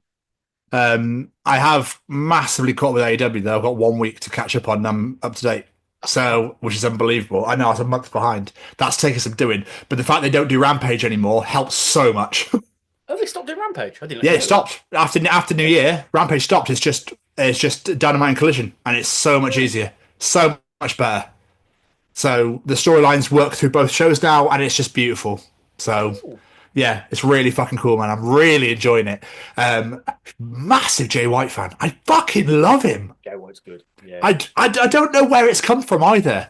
I have massively caught with AEW though. I've got 1 week to catch up on them up to date. So, which is unbelievable. I know I was a month behind. That's taking some doing. But the fact they don't do Rampage anymore helps so much. Oh, they stopped doing Rampage? I didn't Yeah, it stopped. After New Year, Rampage stopped. It's just Dynamite and Collision. And it's so much easier. So much better. So the storylines work through both shows now, and it's just beautiful. So, yeah, it's really fucking cool, man. I'm really enjoying it. Massive Jay White fan. I fucking love him. Jay White's good. Yeah. I don't know where it's come from either,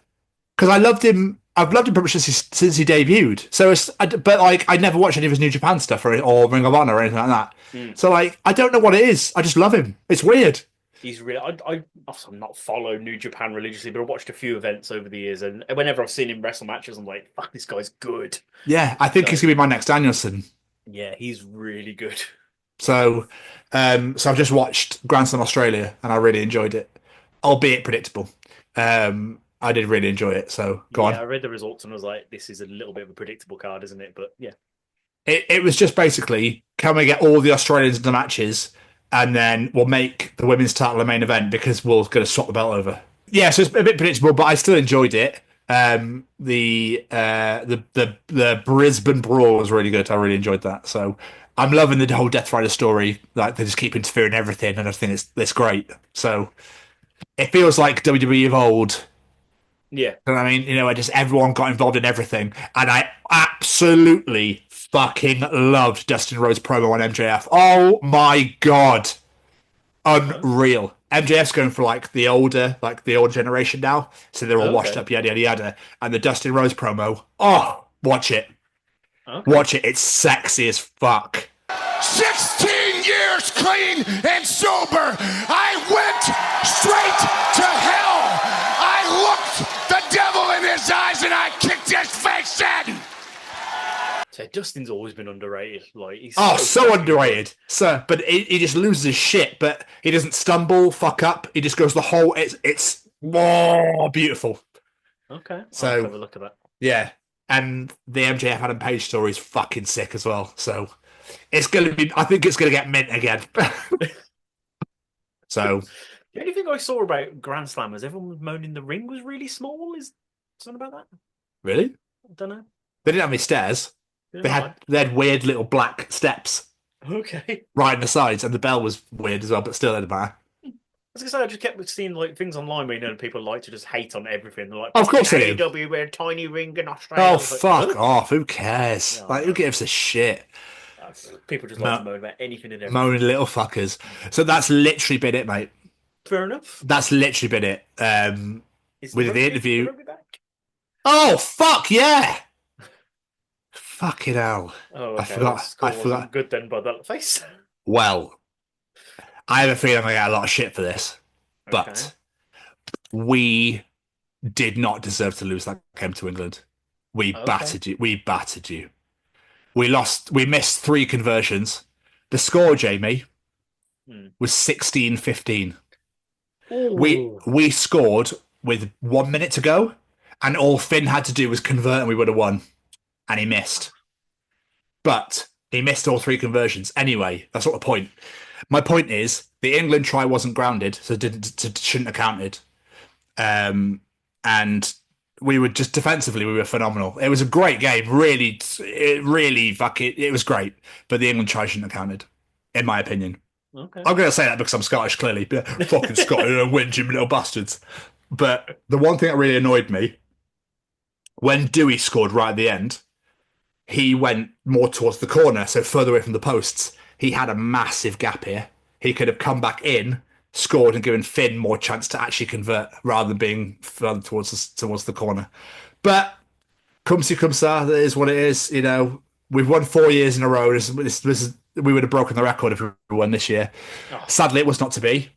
because I loved him. I've loved him pretty much since he debuted. So, but like, I never watched any of his New Japan stuff or Ring of Honor or anything like that. So, like, I don't know what it is. I just love him. It's weird. He's really. I'm not follow New Japan religiously, but I've watched a few events over the years, and whenever I've seen him wrestle matches, I'm like, "Fuck, this guy's good." Yeah, I think he's gonna be my next Danielson. Yeah, he's really good. So I've just watched Grand Slam Australia, and I really enjoyed it, albeit predictable. I did really enjoy it. So go on. I read the results and I was like, "This is a little bit of a predictable card, isn't it?" But yeah, it was just basically, can we get all the Australians in the matches? And then we'll make the women's title the main event because we're going to swap the belt over. Yeah, so it's a bit predictable, but I still enjoyed it. The Brisbane Brawl was really good. I really enjoyed that. So I'm loving the whole Death Rider story. Like, they just keep interfering in everything, and I think it's great. So it feels like WWE of old. Yeah. You know what I mean? You know, just everyone got involved in everything. And I absolutely fucking loved Dustin Rhodes' promo on MJF. Oh my God. Unreal. MJF's going for like the older generation now. So they're all washed up, yada, yada, yada. And the Dustin Rhodes promo, watch it. Okay. Watch it. It's sexy as fuck. 16 years clean and sober. I went straight to hell. I looked the devil in his eyes and I kicked his face in. So Dustin's always been underrated. Like, he's so underrated. So, but he just loses his shit. But he doesn't stumble, fuck up. He just goes the whole. It's beautiful. Okay, so I'll have a look at that. Yeah, and the MJF Adam Page story is fucking sick as well. So it's gonna be. I think it's gonna get mint again. So the only thing I saw about Grand Slam was everyone was moaning the ring was really small. Is something about that? Really? I don't know. They didn't have any stairs. They had weird little black steps. Okay. Right in the sides, and the bell was weird as well, but still didn't matter. I was gonna say, I just kept seeing like things online where, you know, people like to just hate on everything. They're like, of course they do. AEW, we're a tiny ring in Australia. Oh, fuck off! Who cares? No, like, who gives a shit? People just like to moan about anything and everything. Moaning little fuckers. So that's literally been it, mate. Fair enough. That's literally been it. With the interview. The rugby back? Oh, fuck yeah! Fucking hell. Oh, okay. I forgot. I forgot. Good then by that face. Well, I have a feeling I get a lot of shit for this, but we did not deserve to lose that game to England. We battered you. We battered you. We lost. We missed 3 conversions. The score, Jamie, was 16-15. We scored with 1 minute to go, and all Finn had to do was convert, and we would have won. And he missed. But he missed all 3 conversions. Anyway, that's not the point. My point is, the England try wasn't grounded, so shouldn't have counted. And we were just defensively, we were phenomenal. It was a great game. It was great. But the England try shouldn't have counted, in my opinion. Okay. I'm going to say that because I'm Scottish, clearly. But fucking Scottish, whinge, you little bastards. But the one thing that really annoyed me, when Dewey scored right at the end, he went more towards the corner, so further away from the posts. He had a massive gap here. He could have come back in, scored, and given Finn more chance to actually convert rather than being further towards the corner. But cum sa, that is what it is. You know, we've won 4 years in a row. We would have broken the record if we won this year. Sadly, it was not to be.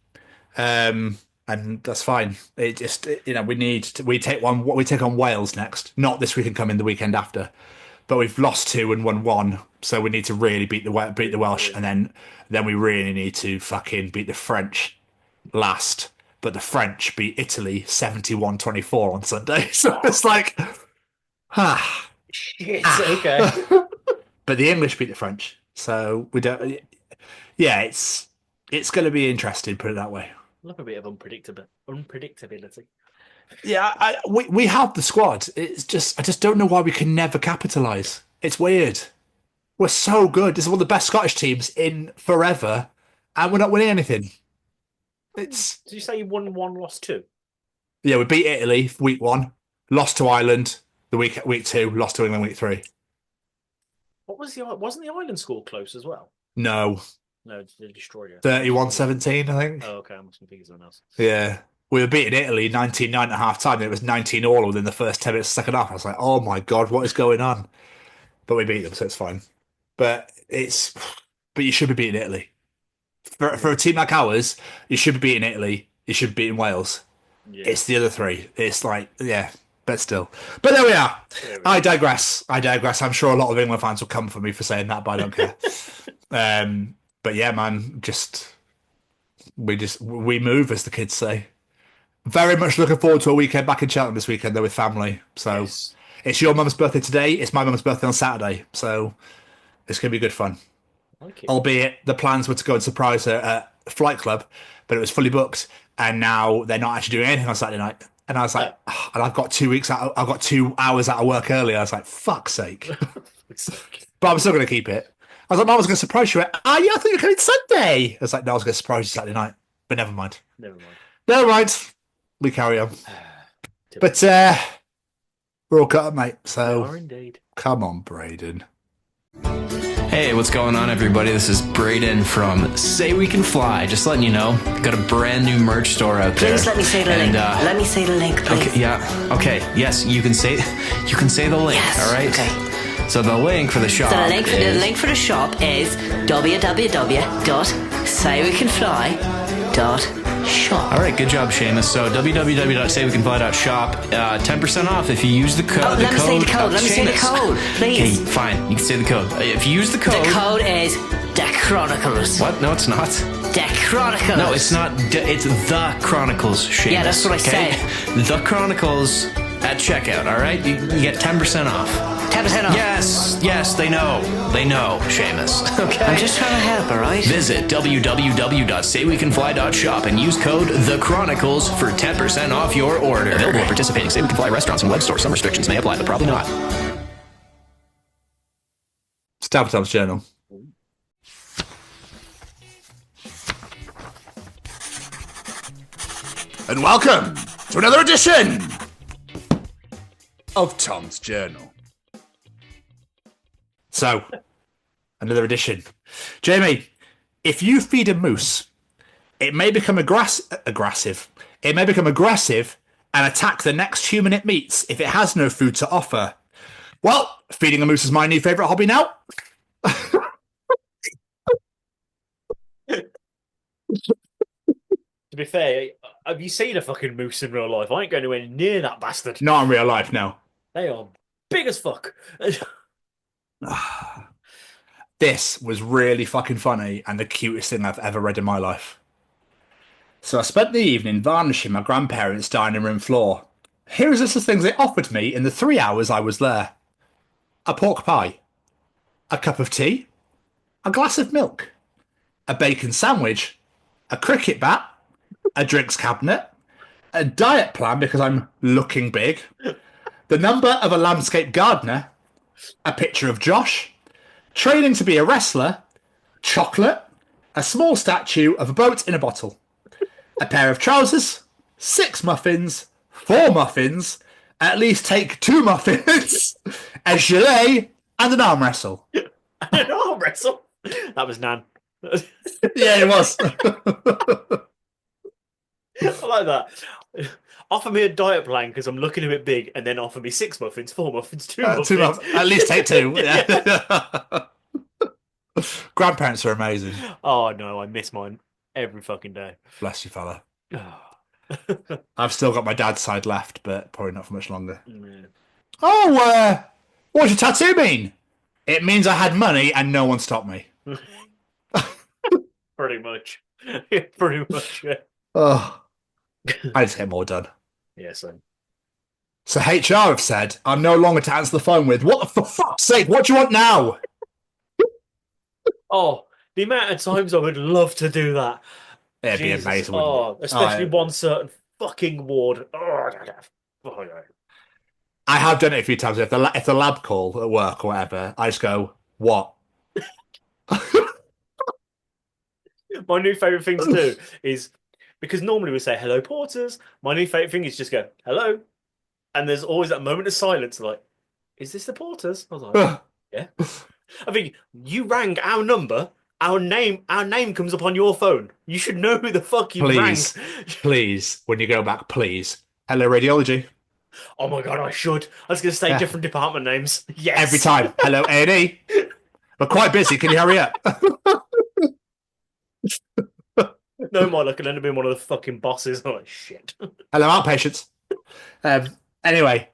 And that's fine. It just, you know, we take on Wales next. Not this weekend coming, the weekend after. But we've lost 2 and won 1, so we need to really beat the Welsh, and then we really need to fucking beat the French last. But the French beat Italy 71-24 on Sunday, so it's like, Shit. Okay. But the English beat the French, so we don't. Yeah, it's going to be interesting. Put it that way. Love a bit of unpredictability. Yeah, we have the squad. It's just I just don't know why we can never capitalise. It's weird. We're so good. This is one of the best Scottish teams in forever, and we're not winning anything. It's. Did you say you won one, lost two? Yeah, we beat Italy week 1, lost to Ireland the week 2, lost to England week 3. Wasn't the Ireland score close as well? No. No, they destroyed it. 31-17, I think. Oh, okay. I must be thinking of something else. Yeah. We were beating Italy 19-9 at half time, and it was 19-all within the first 10 minutes of the second half. I was like, oh my God, what is going on? But we beat them, so it's fine. But you should be beating Italy. For a team like ours, you should be beating Italy. You should be beating Wales. Yeah. It's the other three. It's like, yeah, but still. But there we are. I digress. I'm sure a lot of England fans will come for me for saying that, but I don't care. But yeah, man, we move, as the kids say. Very much looking forward to a weekend back in Cheltenham this weekend, though, with family. So It's your mum's birthday today. It's my mum's birthday on Saturday. So it's going to be good fun. Albeit the plans were to go and surprise her at Flight Club, but it was fully booked. And now they're not actually doing anything on Saturday night. And I was like, and I've got 2 weeks out. I've got 2 hours out of work early. I was like, fuck's sake. But I'm still going to keep it. I was like, Mum, I was going to surprise you. Yeah, I thought you were coming Sunday. I was like, no, I was going to surprise you Saturday night. But never mind. Never mind. We carry on. But we're all cut up, mate. So come on, Braden. Hey, what's going on, everybody? This is Braden from Say We Can Fly. Just letting you know, got a brand new merch store out there. Please let me say the link. Let me say the link, please. Okay, yeah. Okay. Yes, you can say the link. Yes, all right. Okay. So the link for the shop. So the link for the shop is www.saywecanfly.shop. All right, good job, Seamus. So www.saywecanfly.shop, 10% off if you use the code. Let me say the code. Let me say the code, please. Okay, fine. You can say the code. If you use the code. The code is The Chronicles. What? No, it's not. The Chronicles. No, it's not. It's The Chronicles, Seamus. Yeah, that's what I said. The Chronicles at checkout, all right? You get 10% off. 10% off? Yes, they know, Seamus. Okay? I'm just trying to help, all right? Visit www.saywecanfly.shop and use code The Chronicles for 10% off your order. Available at participating Say We Can Fly restaurants and web stores. Some restrictions may apply, but probably not. Stab Tom's Journal. And welcome to another edition of Tom's Journal. So, another edition. Jamie, if you feed a moose, it may become aggressive. It may become aggressive and attack the next human it meets if it has no food to offer. Well, feeding a moose is my new favourite hobby now. To be fair, have you seen a fucking moose in real life? I ain't going anywhere near that bastard. Not in real life, no. They are big as fuck. This was really fucking funny and the cutest thing I've ever read in my life. So I spent the evening varnishing my grandparents' dining room floor. Here is a list of things they offered me in the 3 hours I was there. A pork pie, a cup of tea, a glass of milk, a bacon sandwich, a cricket bat, a drinks cabinet, a diet plan because I'm looking big, the number of a landscape gardener, a picture of Josh, training to be a wrestler, chocolate, a small statue of a boat in a bottle, a pair of trousers, 6 muffins, 4 muffins, at least take 2 muffins, a gilet, and an arm wrestle. An arm wrestle? That was Nan. Yeah, it was. I like that. Offer me a diet plan because I'm looking a bit big, and then offer me 6 muffins, 4 muffins, 2 muffins. 2 muffins. At least take 2. Yeah. Grandparents are amazing. Oh no, I miss mine every fucking day. Bless you, fella. I've still got my dad's side left, but probably not for much longer. Yeah. Oh, what does your tattoo mean? It means I had money and no one stopped me. Pretty much. Pretty much, yeah. Oh, I just get more done. Yeah, same. So HR have said, I'm no longer to answer the phone with, what the for fuck's sake, what do you want now? Oh, the amount of times I would love to do that. It'd be amazing, wouldn't Oh, it? especially one certain fucking ward. Oh, yeah. I have done it a few times. If the lab call at work or whatever, I just go, what? My new favourite thing to do is, because normally we say, hello, porters. My new favourite thing is just go, hello. And there's always that moment of silence, like, is this the porters? I was like, yeah. I think you rang our number. Our name comes up on your phone. You should know who the fuck you rang. Please, when you go back, please. Hello, radiology. Oh my god, I should. I was going to say different department names. Yes. Every time. Hello, A&E. We're quite busy. Can you hurry up? No, my luck, I'll end up being one of the fucking bosses. I'm like, shit. Hello, outpatients. Anyway,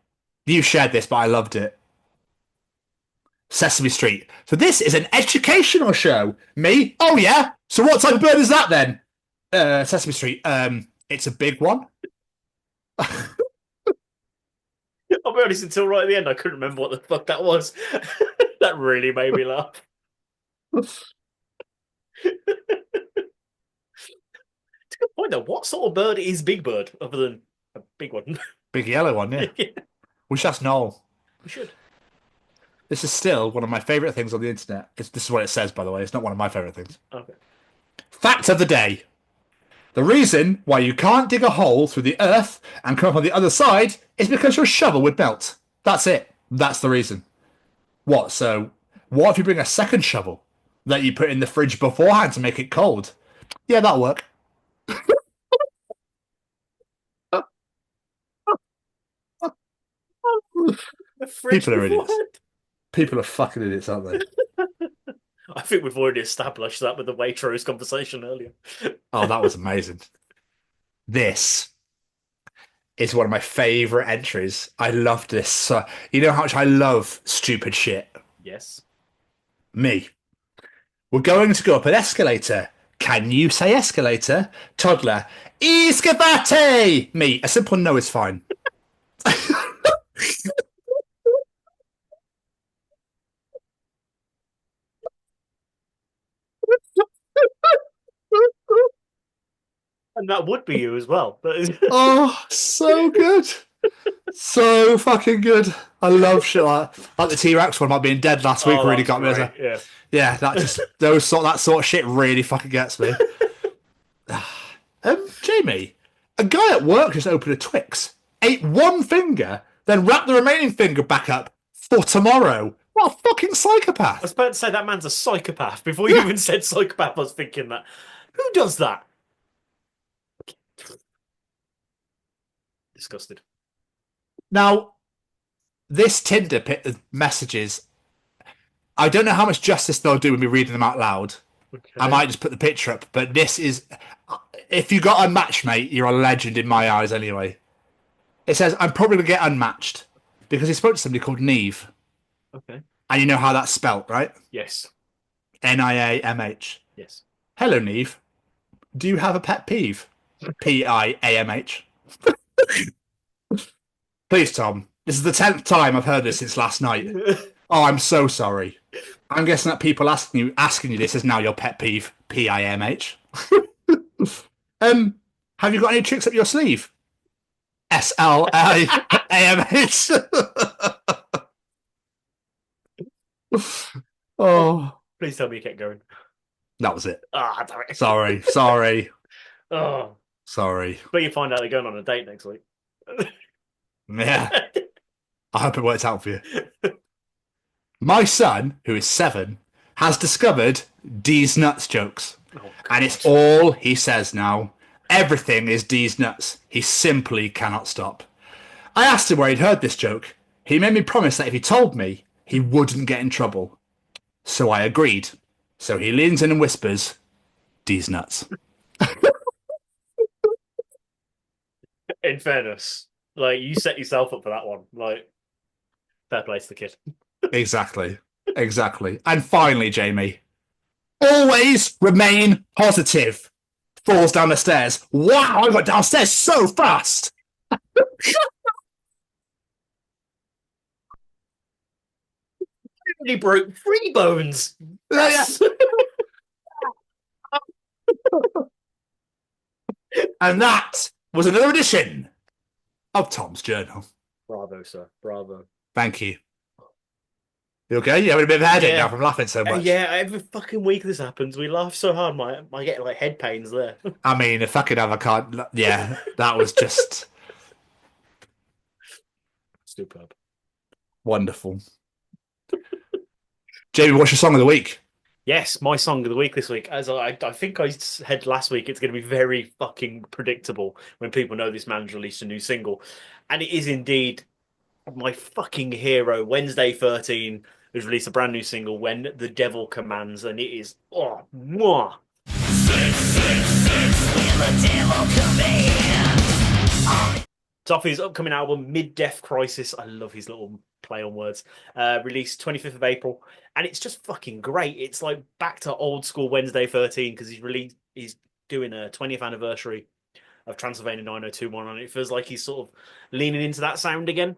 you shared this, but I loved it. Sesame Street. So this is an educational show. Me? Oh, yeah? So what type of bird is that then? Sesame Street. It's a big one. I'll be honest, until right at the end, I couldn't remember what the fuck that was. That really made me laugh. It's a good point, though. What sort of bird is Big Bird, other than a big one? Big yellow one, yeah. Yeah. We should ask Noel. We should. This is still one of my favourite things on the internet. This is what it says, by the way. It's not one of my favourite things. Okay. Fact of the day. The reason why you can't dig a hole through the earth and come up on the other side is because your shovel would melt. That's it. That's the reason. What? So, what if you bring a second shovel that you put in the fridge beforehand to make it cold? Yeah, that'll work. People are idiots. People are fucking idiots, aren't they? I think we've already established that with the Waitrose conversation earlier. Oh, that was amazing. This is one of my favourite entries. I loved this. So, you know how much I love stupid shit? Yes. Me. We're going to go up an escalator. Can you say escalator? Toddler. Escavate! Me. A simple no is fine. And that would be you as well. Oh, so good. So fucking good. I love shit like that. Like the T-Rex one about being dead last week really got me. Yeah. Yeah, that sort of shit really fucking gets me. Jamie, a guy at work just opened a Twix, ate one finger, then wrapped the remaining finger back up for tomorrow. What a fucking psychopath. I was about to say that man's a psychopath. Before you even said psychopath, I was thinking that. Who does that? Disgusted. Now, this Tinder messages, I don't know how much justice they'll do with me reading them out loud. Okay. I might just put the picture up, but this is, if you got unmatched, mate, you're a legend in my eyes anyway. It says, I'm probably going to get unmatched because he spoke to somebody called Neve. Okay. And you know how that's spelt, right? Yes. Niamh. Yes. Hello, Neve. Do you have a pet peeve? Piamh. Please, Tom. This is the 10th time I've heard this since last night. Oh, I'm so sorry. I'm guessing that people asking you this is now your pet peeve. Pimh. Have you got any tricks up your sleeve? SLIAMH. Oh. Please tell me you kept going. That was it. Ah, damn it. Sorry. Oh. Sorry. But you find out they're going on a date next week. Yeah. I hope it works out for you. My son, who is 7, has discovered D's nuts jokes. Oh, and it's all he says now. Everything is D's nuts. He simply cannot stop. I asked him where he'd heard this joke. He made me promise that if he told me, he wouldn't get in trouble. So I agreed. So he leans in and whispers, D's nuts. In fairness, like, you set yourself up for that one. Like, fair play to the kid. Exactly. And finally, Jamie, always remain positive. Falls down the stairs. Wow, I got downstairs so fast. He broke 3 bones. Yes. And that was another edition of Tom's Journal. Bravo, sir. Bravo. Thank you. You okay? You having a bit of a headache now from laughing so much? Yeah, every fucking week this happens. We laugh so hard, I get like head pains there. I mean, a fucking avocado. Yeah, that was just superb. Wonderful. Jamie, what's your song of the week? Yes, my song of the week this week. As I think I said last week, it's going to be very fucking predictable when people know this man's released a new single. And it is indeed my fucking hero. Wednesday 13 has released a brand new single, When the Devil Commands. And it is, oh, mwah. 666, when the devil commands. It's off his upcoming album, Mid-Death Crisis. I love his little play on words. Released 25th of April. And it's just fucking great. It's like back to old school Wednesday 13 because he's doing a 20th anniversary of Transylvania 9021. And it feels like he's sort of leaning into that sound again.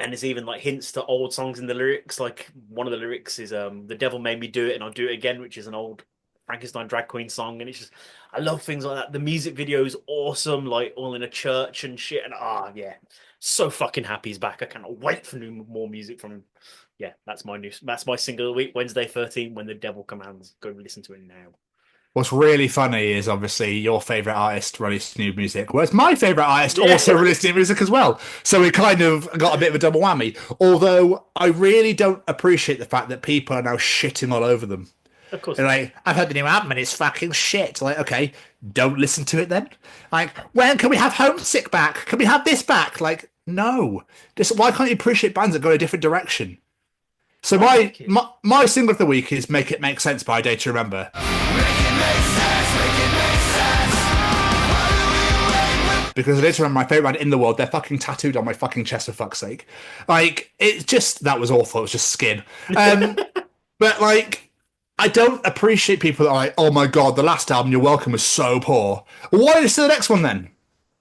And there's even like hints to old songs in the lyrics. Like one of the lyrics is The Devil Made Me Do It and I'll Do It Again, which is an old Frankenstein drag queen song. And it's just, I love things like that. The music video is awesome, like all in a church and shit. And yeah, so fucking happy he's back. I cannot wait for more music from him. Yeah, that's my single of the week, Wednesday 13, When the Devil Commands. Go listen to it now. What's really funny is obviously your favourite artist released new music, whereas my favourite artist also released new music as well. So we kind of got a bit of a double whammy. Although I really don't appreciate the fact that people are now shitting all over them. Of course. They're like, I've heard the new album and it's fucking shit. Like, okay, don't listen to it then. Like, when can we have Homesick back? Can we have this back? Like, no. Just why can't you appreciate bands that go a different direction? So my single of the week is Make It Make Sense by Day to Remember. Because I did remember my favourite band in the world, they're fucking tattooed on my fucking chest for fuck's sake. Like, it's just, that was awful, it was just skin. But like, I don't appreciate people that are like, oh my god, the last album, You're Welcome, was so poor. Why is the next one then?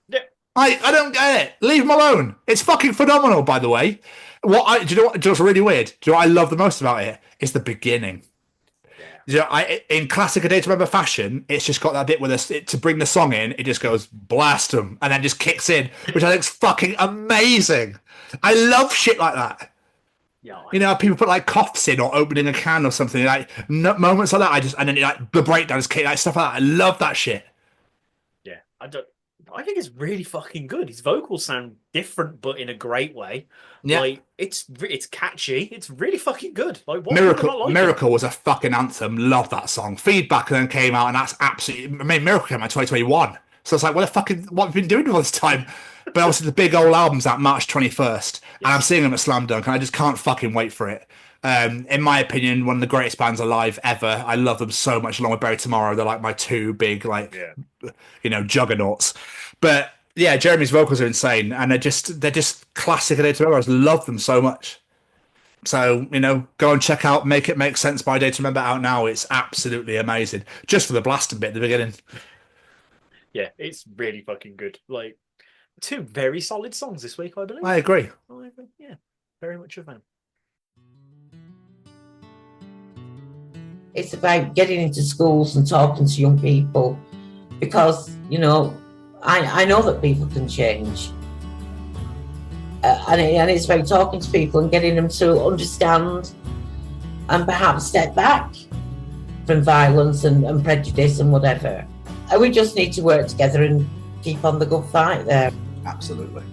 Yeah. I don't get it. Leave them alone. It's fucking phenomenal, by the way. Do you know what's really weird? Do you know what I love the most about it? It's the beginning. You know, in classic A Day to Remember fashion, it's just got that bit where to bring the song in, it just goes blast them and then just kicks in, which I think is fucking amazing. I love shit like that. Yeah, you know, people put like coughs in or opening a can or something, like moments like that. And then like the breakdowns, like stuff like that. I love that shit. Yeah, I think it's really fucking good. His vocals sound different, but in a great way. Yeah, like it's catchy. It's really fucking good. Like Miracle was a fucking anthem. Love that song. Feedback then came out, and that's absolutely. I mean, Miracle came out in 2021. So it's like, what have we been doing all this time? But obviously, the big old album's out March 21st, and I'm seeing them at Slam Dunk, and I just can't fucking wait for it. In my opinion, one of the greatest bands alive ever. I love them so much. Along with Bury Tomorrow, they're like my two big, juggernauts. But yeah, Jeremy's vocals are insane, and they're just classic. I just love them so much. So go and check out "Make It Make Sense" by Day to Remember out now. It's absolutely amazing. Just for the blasting bit at the beginning. Yeah, it's really fucking good. Like two very solid songs this week, I believe. I agree. Yeah, very much a fan. It's about getting into schools and talking to young people because, I know that people can change. And it's about talking to people and getting them to understand and perhaps step back from violence and prejudice and whatever. And we just need to work together and keep on the good fight there. Absolutely.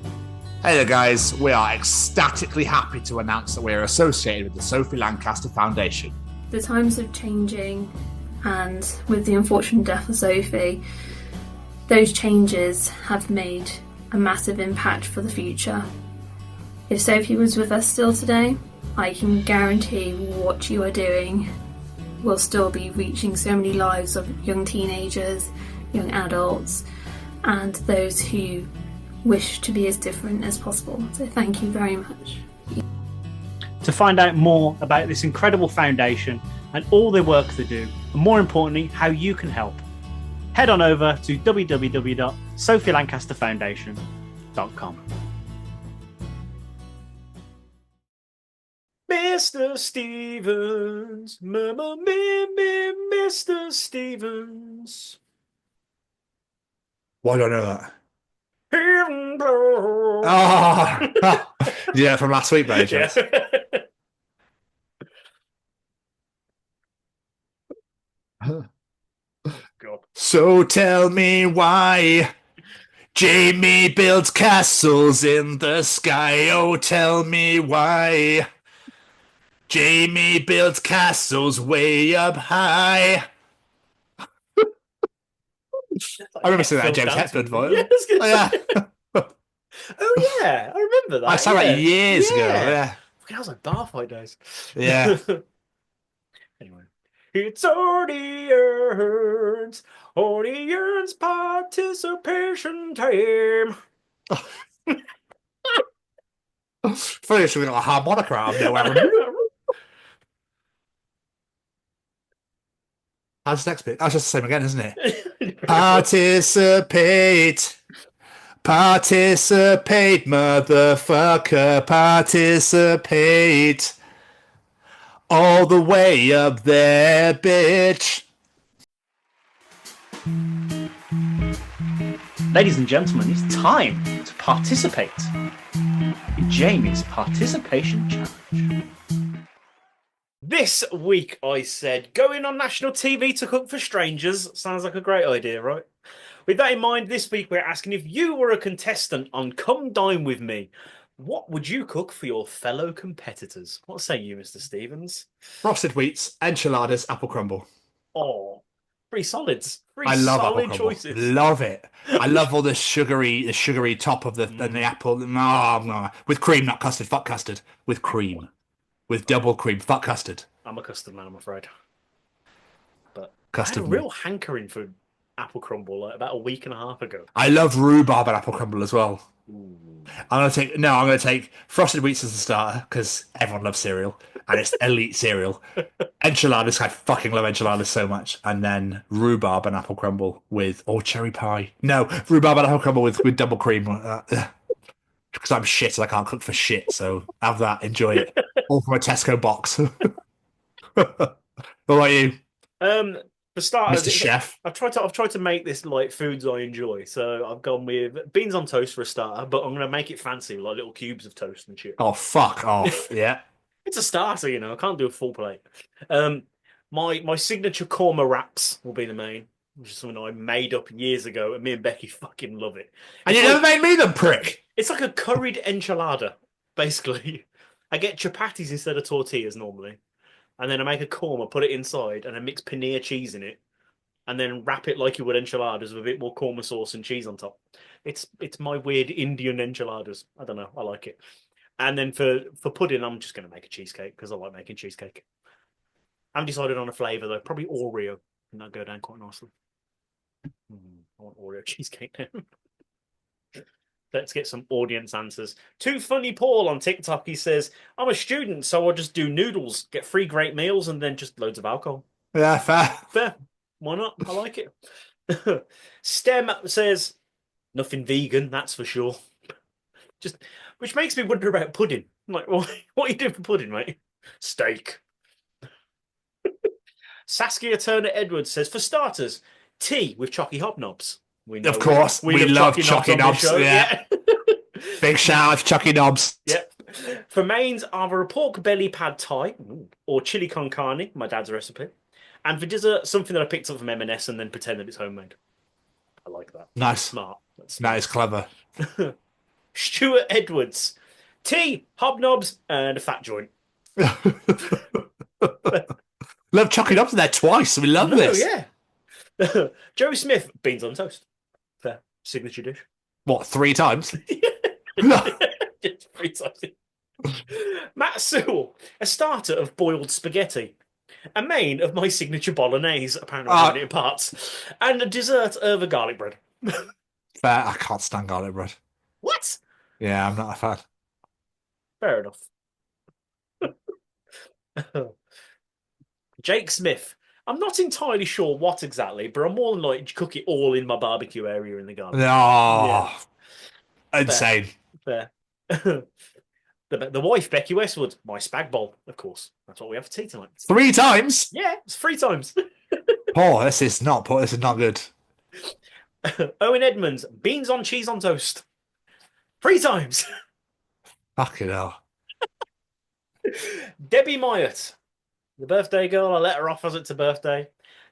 Hey there, guys. We are ecstatically happy to announce that we are associated with the Sophie Lancaster Foundation. The times are changing, and with the unfortunate death of Sophie, those changes have made a massive impact for the future. If Sophie was with us still today, I can guarantee what you are doing will still be reaching so many lives of young teenagers, young adults, and those who wish to be as different as possible. So thank you very much. To find out more about this incredible foundation and all the work they do, and more importantly, how you can help, head on over to www.sophielancasterfoundation.com. Mr. Stevens. Mama, me, Mr. Stevens. Why do I know that? Oh, yeah, from last week, mate. yeah. God. So tell me why Jamie builds castles in the sky. Oh, tell me why Jamie builds castles way up high. I remember seeing that James Hetfield voice. Yeah, I was gonna say. Oh yeah, I remember that. I saw that years ago. Yeah, that was like bar fight days. Yeah. Anyway, it's audience participation time. Funny, should we got a harmonica out of nowhere. How's the next bit? That's just the same again, isn't it? Participate. Participate, motherfucker. Participate. All the way up there, bitch. Ladies and gentlemen, it's time to participate in Jamie's participation challenge. This week, I said, going on national TV to cook for strangers sounds like a great idea, right? With that in mind, this week we're asking if you were a contestant on Come Dine With Me, what would you cook for your fellow competitors? What say you, Mr. Stevens? Frosted wheats, enchiladas, apple crumble. Oh, pretty solids. I love apple solid crumble. choices. Love it. I love all the sugary top of and the apple. No. With cream, not custard. Fuck custard. With cream. With double cream. Fuck custard. I'm a custard man, I'm afraid. But Custard I had a man. real hankering for apple crumble like about a week and a half ago. I love rhubarb and apple crumble as well. I'm gonna take frosted wheats as a starter because everyone loves cereal and it's elite cereal. Enchiladas, I fucking love enchiladas so much, and then rhubarb and apple crumble with cherry pie. No, rhubarb and apple crumble with double cream. Because I'm shit and I can't cook for shit, so have that, enjoy it. All from a Tesco box. What about you? For starters, Mr. Chef. I've tried to make this like foods I enjoy. So I've gone with beans on toast for a starter, but I'm gonna make it fancy with like little cubes of toast and shit. Oh, fuck off. Yeah. It's a starter, you know. I can't do a full plate. My signature korma wraps will be the main, which is something I made up years ago, and me and Becky fucking love it. And you never made me the prick. It's like a curried enchilada, basically. I get chapatis instead of tortillas normally. And then I make a korma, put it inside, and I mix paneer cheese in it, and then wrap it like you would enchiladas with a bit more korma sauce and cheese on top. It's my weird Indian enchiladas. I don't know. I like it. And then for pudding, I'm just going to make a cheesecake because I like making cheesecake. I haven't decided on a flavour, though. Probably Oreo. And that'll go down quite nicely. I want Oreo cheesecake now. Let's get some audience answers. Too Funny Paul on TikTok, he says, I'm a student, so I'll just do noodles, get 3 great meals, and then just loads of alcohol. Yeah, fair. Fair. Why not? I like it. Stem says, nothing vegan, that's for sure. Which makes me wonder about pudding. I'm like, what are you doing for pudding, mate? Steak. Saskia Turner Edwards says, for starters, tea with chocky hobnobs. Of course, we love chocky knobs. Yeah. Big shout out to chocky knobs. Yep. For mains, either a pork belly pad thai or chili con carne, my dad's recipe. And for dessert, something that I picked up from M&S and then pretend that it's homemade. I like that. Nice. Smart. That is clever. Stuart Edwards. Tea, hobnobs, and a fat joint. Love chocky knobs in there twice. We love this. Yeah. Joe Smith, beans on toast. Fair. Signature dish. What, 3 times? Just 3 times. Matt Sewell, a starter of boiled spaghetti. A main of my signature bolognese, apparently I'm having it in parts. And a dessert over garlic bread. Fair. I can't stand garlic bread. What? Yeah, I'm not a fan. Fair enough. Jake Smith. I'm not entirely sure what exactly, but I'm more than likely to cook it all in my barbecue area in the garden. Oh, yeah. Insane. Fair. The wife, Becky Westwood, my spag bowl, of course. That's what we have for tea tonight. 3 times? Yeah, it's 3 times. This is not good. Owen Edmonds, beans on cheese on toast. 3 times. Fucking hell. Debbie Myatt, the birthday girl. I let her off as it's a birthday.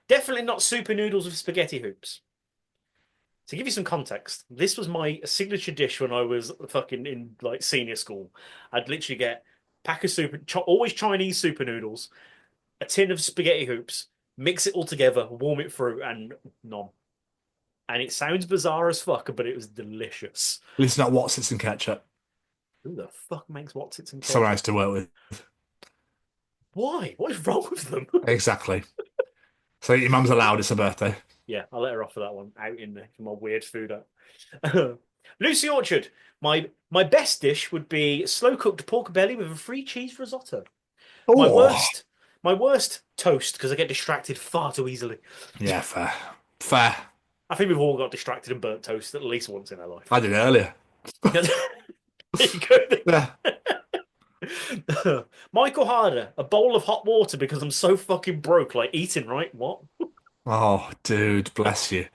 Definitely not super noodles with spaghetti hoops. To give you some context, this was my signature dish when I was fucking in like senior school. I'd literally get a pack of always Chinese super noodles, a tin of spaghetti hoops, mix it all together, warm it through, and nom. And it sounds bizarre as fuck, but it was delicious. At least not Watsits and ketchup. Who the fuck makes Watsits and ketchup? So nice to work with. Why? What is wrong with them? Exactly. So your mum's allowed, it's her birthday. Yeah, I'll let her off for that one. Out in there for my weird food out. Lucy Orchard. My best dish would be slow cooked pork belly with a free cheese risotto. Oh. My worst toast, because I get distracted far too easily. Yeah, fair. I think we've all got distracted and burnt toast at least once in our life. I did earlier. There you go. Yeah. Michael Harder, a bowl of hot water because I'm so fucking broke. Like eating, right? What? Oh, dude, bless you.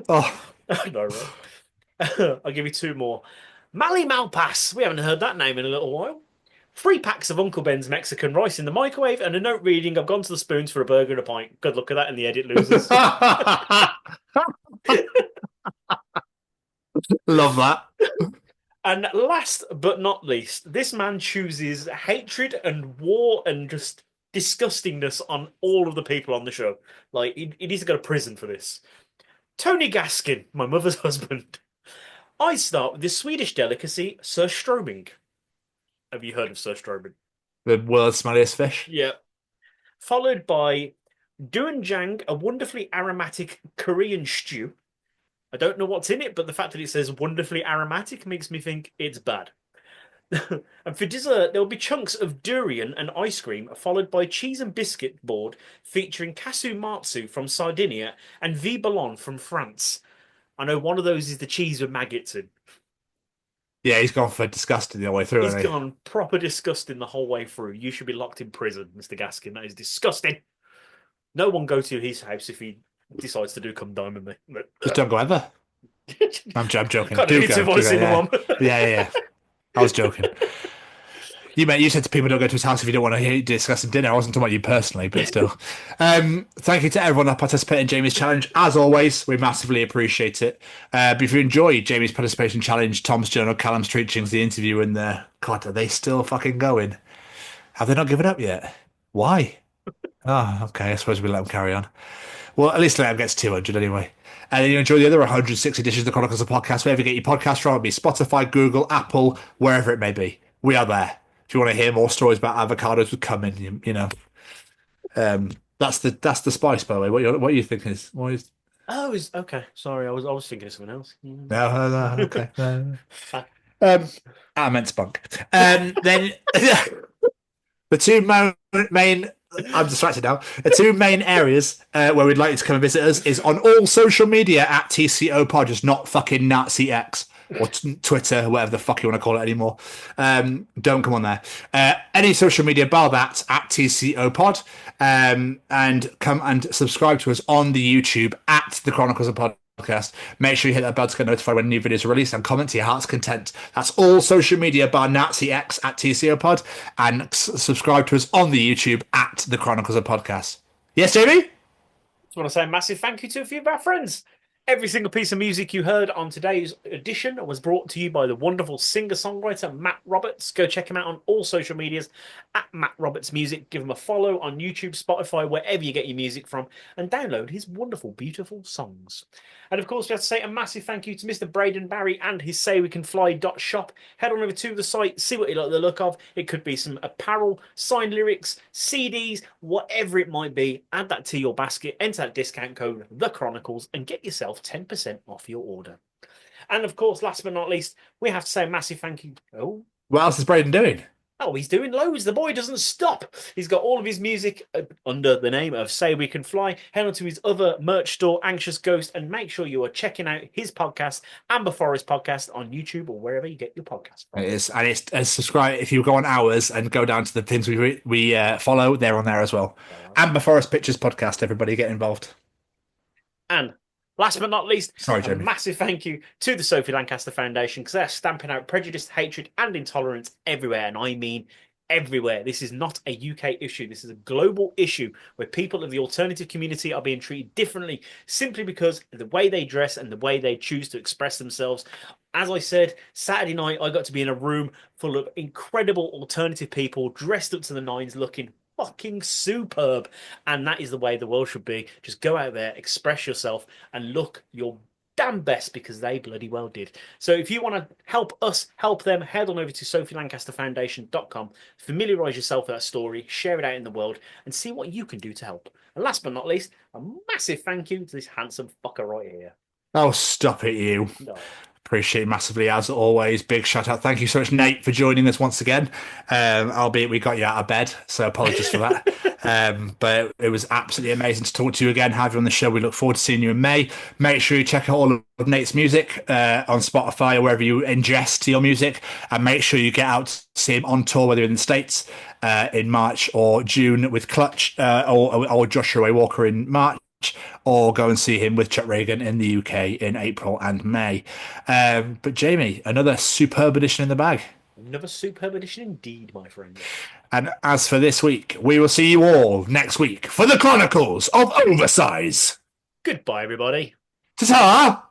Oh, no, right? I'll give you 2 more. Mally Malpass. We haven't heard that name in a little while. 3 packs of Uncle Ben's Mexican rice in the microwave and a note reading, I've gone to the Spoons for a burger and a pint. Good luck at that in the edit, losers. love that. And last but not least, this man chooses hatred and war and just disgustingness on all of the people on the show. Like, he needs to go to prison for this. Tony Gaskin, my mother's husband. I start with the Swedish delicacy, surströmming. Have you heard of surströmming? The world's smelliest fish? Yeah. Followed by doenjang, a wonderfully aromatic Korean stew. I don't know what's in it, but the fact that it says wonderfully aromatic makes me think it's bad. And for dessert, there will be chunks of durian and ice cream, followed by cheese and biscuit board featuring casu marzu from Sardinia and viballon from France. I know one of those is the cheese with maggots in. Yeah, he's gone for disgusting the whole way through. He's gone proper disgusting the whole way through. You should be locked in prison, Mr. Gaskin. That is disgusting. No one go to his house if he decides to do come dine with me. But, just don't go ever. I'm joking. Can't do two voices in one. Yeah. I was joking. You said to people don't go to his house if you don't want to discuss dinner. I wasn't talking about you personally, but still. Thank you to everyone that participated in Jamie's challenge. As always, we massively appreciate it. But if you enjoyed Jamie's participation challenge, Tom's journal, Callum's Treachings, the interview, and God, are they still fucking going? Have they not given up yet? Why? Oh, okay. I suppose we let them carry on. Well, at least let them get to 200 anyway. And then you enjoy the other 106 editions of the Chronicles of Podcast, wherever you get your podcast from, be Spotify, Google, Apple, wherever it may be. We are there. If you want to hear more stories about avocados, we come in. You know, that's the spice, by the way. What do you think is? What is? Oh, okay. Sorry, I was thinking of something else. No, okay. I meant spunk. Then the 2 main. I'm distracted now. The 2 main areas where we'd like you to come and visit us is on all social media at TCO Pod, just not fucking Nazi X or Twitter, whatever the fuck you want to call it anymore. Don't come on there. Any social media bar that at TCO Pod, and come and subscribe to us on the YouTube at the Chronicles of Podcast. Make sure you hit that bell to get notified when new videos are released and comment to your heart's content. That's all social media bar Nazi X at TCO Pod, and subscribe to us on the YouTube at the Chronicles of Podcast. Yes, Jamie? Just want to say a massive thank you to a few of our friends. Every single piece of music you heard on today's edition was brought to you by the wonderful singer-songwriter Matt Roberts. Go check him out on all social medias at Matt Roberts Music. Give him a follow on YouTube, Spotify, wherever you get your music from, and download his wonderful, beautiful songs. And of course, we have to say a massive thank you to Mr. Braden Barry and his SayWeCanFly.shop. Head on over to the site, see what you like the look of. It could be some apparel, signed lyrics, CDs, whatever it might be. Add that to your basket, enter that discount code, The Chronicles, and get yourself 10% off your order. And of course, last but not least, we have to say a massive thank you. Oh, what else is Braden doing? Oh, he's doing loads. The boy doesn't stop. He's got all of his music under the name of Say We Can Fly. Head on to his other merch store, Anxious Ghost, and make sure you are checking out his podcast, Amber Forest Podcast, on YouTube or wherever you get your podcast from. It is, and it's subscribe. If you go on ours and go down to the things we follow, they're on there as well. Amber Forest Pictures Podcast. Everybody get involved. And last but not least, Sorry, a Jamie. massive thank you to the Sophie Lancaster Foundation, because they're stamping out prejudice, hatred, and intolerance everywhere. And I mean everywhere. This is not a UK issue. This is a global issue where people of the alternative community are being treated differently simply because of the way they dress and the way they choose to express themselves. As I said, Saturday night, I got to be in a room full of incredible alternative people dressed up to the nines, looking fucking superb. And that is the way the world should be. Just go out there, express yourself, and look your damn best, because they bloody well did. So if you want to help us help them, head on over to sophielancasterfoundation.com, familiarise yourself with that story, share it out in the world, and see what you can do to help. And last but not least, a massive thank you to this handsome fucker right here. Oh, stop it, you. No. Appreciate it massively, as always. Big shout out. Thank you so much, Nate, for joining us once again. Albeit we got you out of bed, so apologies for that. But it was absolutely amazing to talk to you again, have you on the show. We look forward to seeing you in May. Make sure you check out all of Nate's music on Spotify or wherever you ingest your music, and make sure you get out to see him on tour, whether you're in the States in March or June with Clutch or Joshua Walker in March, or go and see him with Chuck Reagan in the UK in April and May. But Jamie, another superb edition in the bag. Another superb edition indeed, my friend. And as for this week, we will see you all next week for the Chronicles of Oversize. Goodbye, everybody. Ta-ta!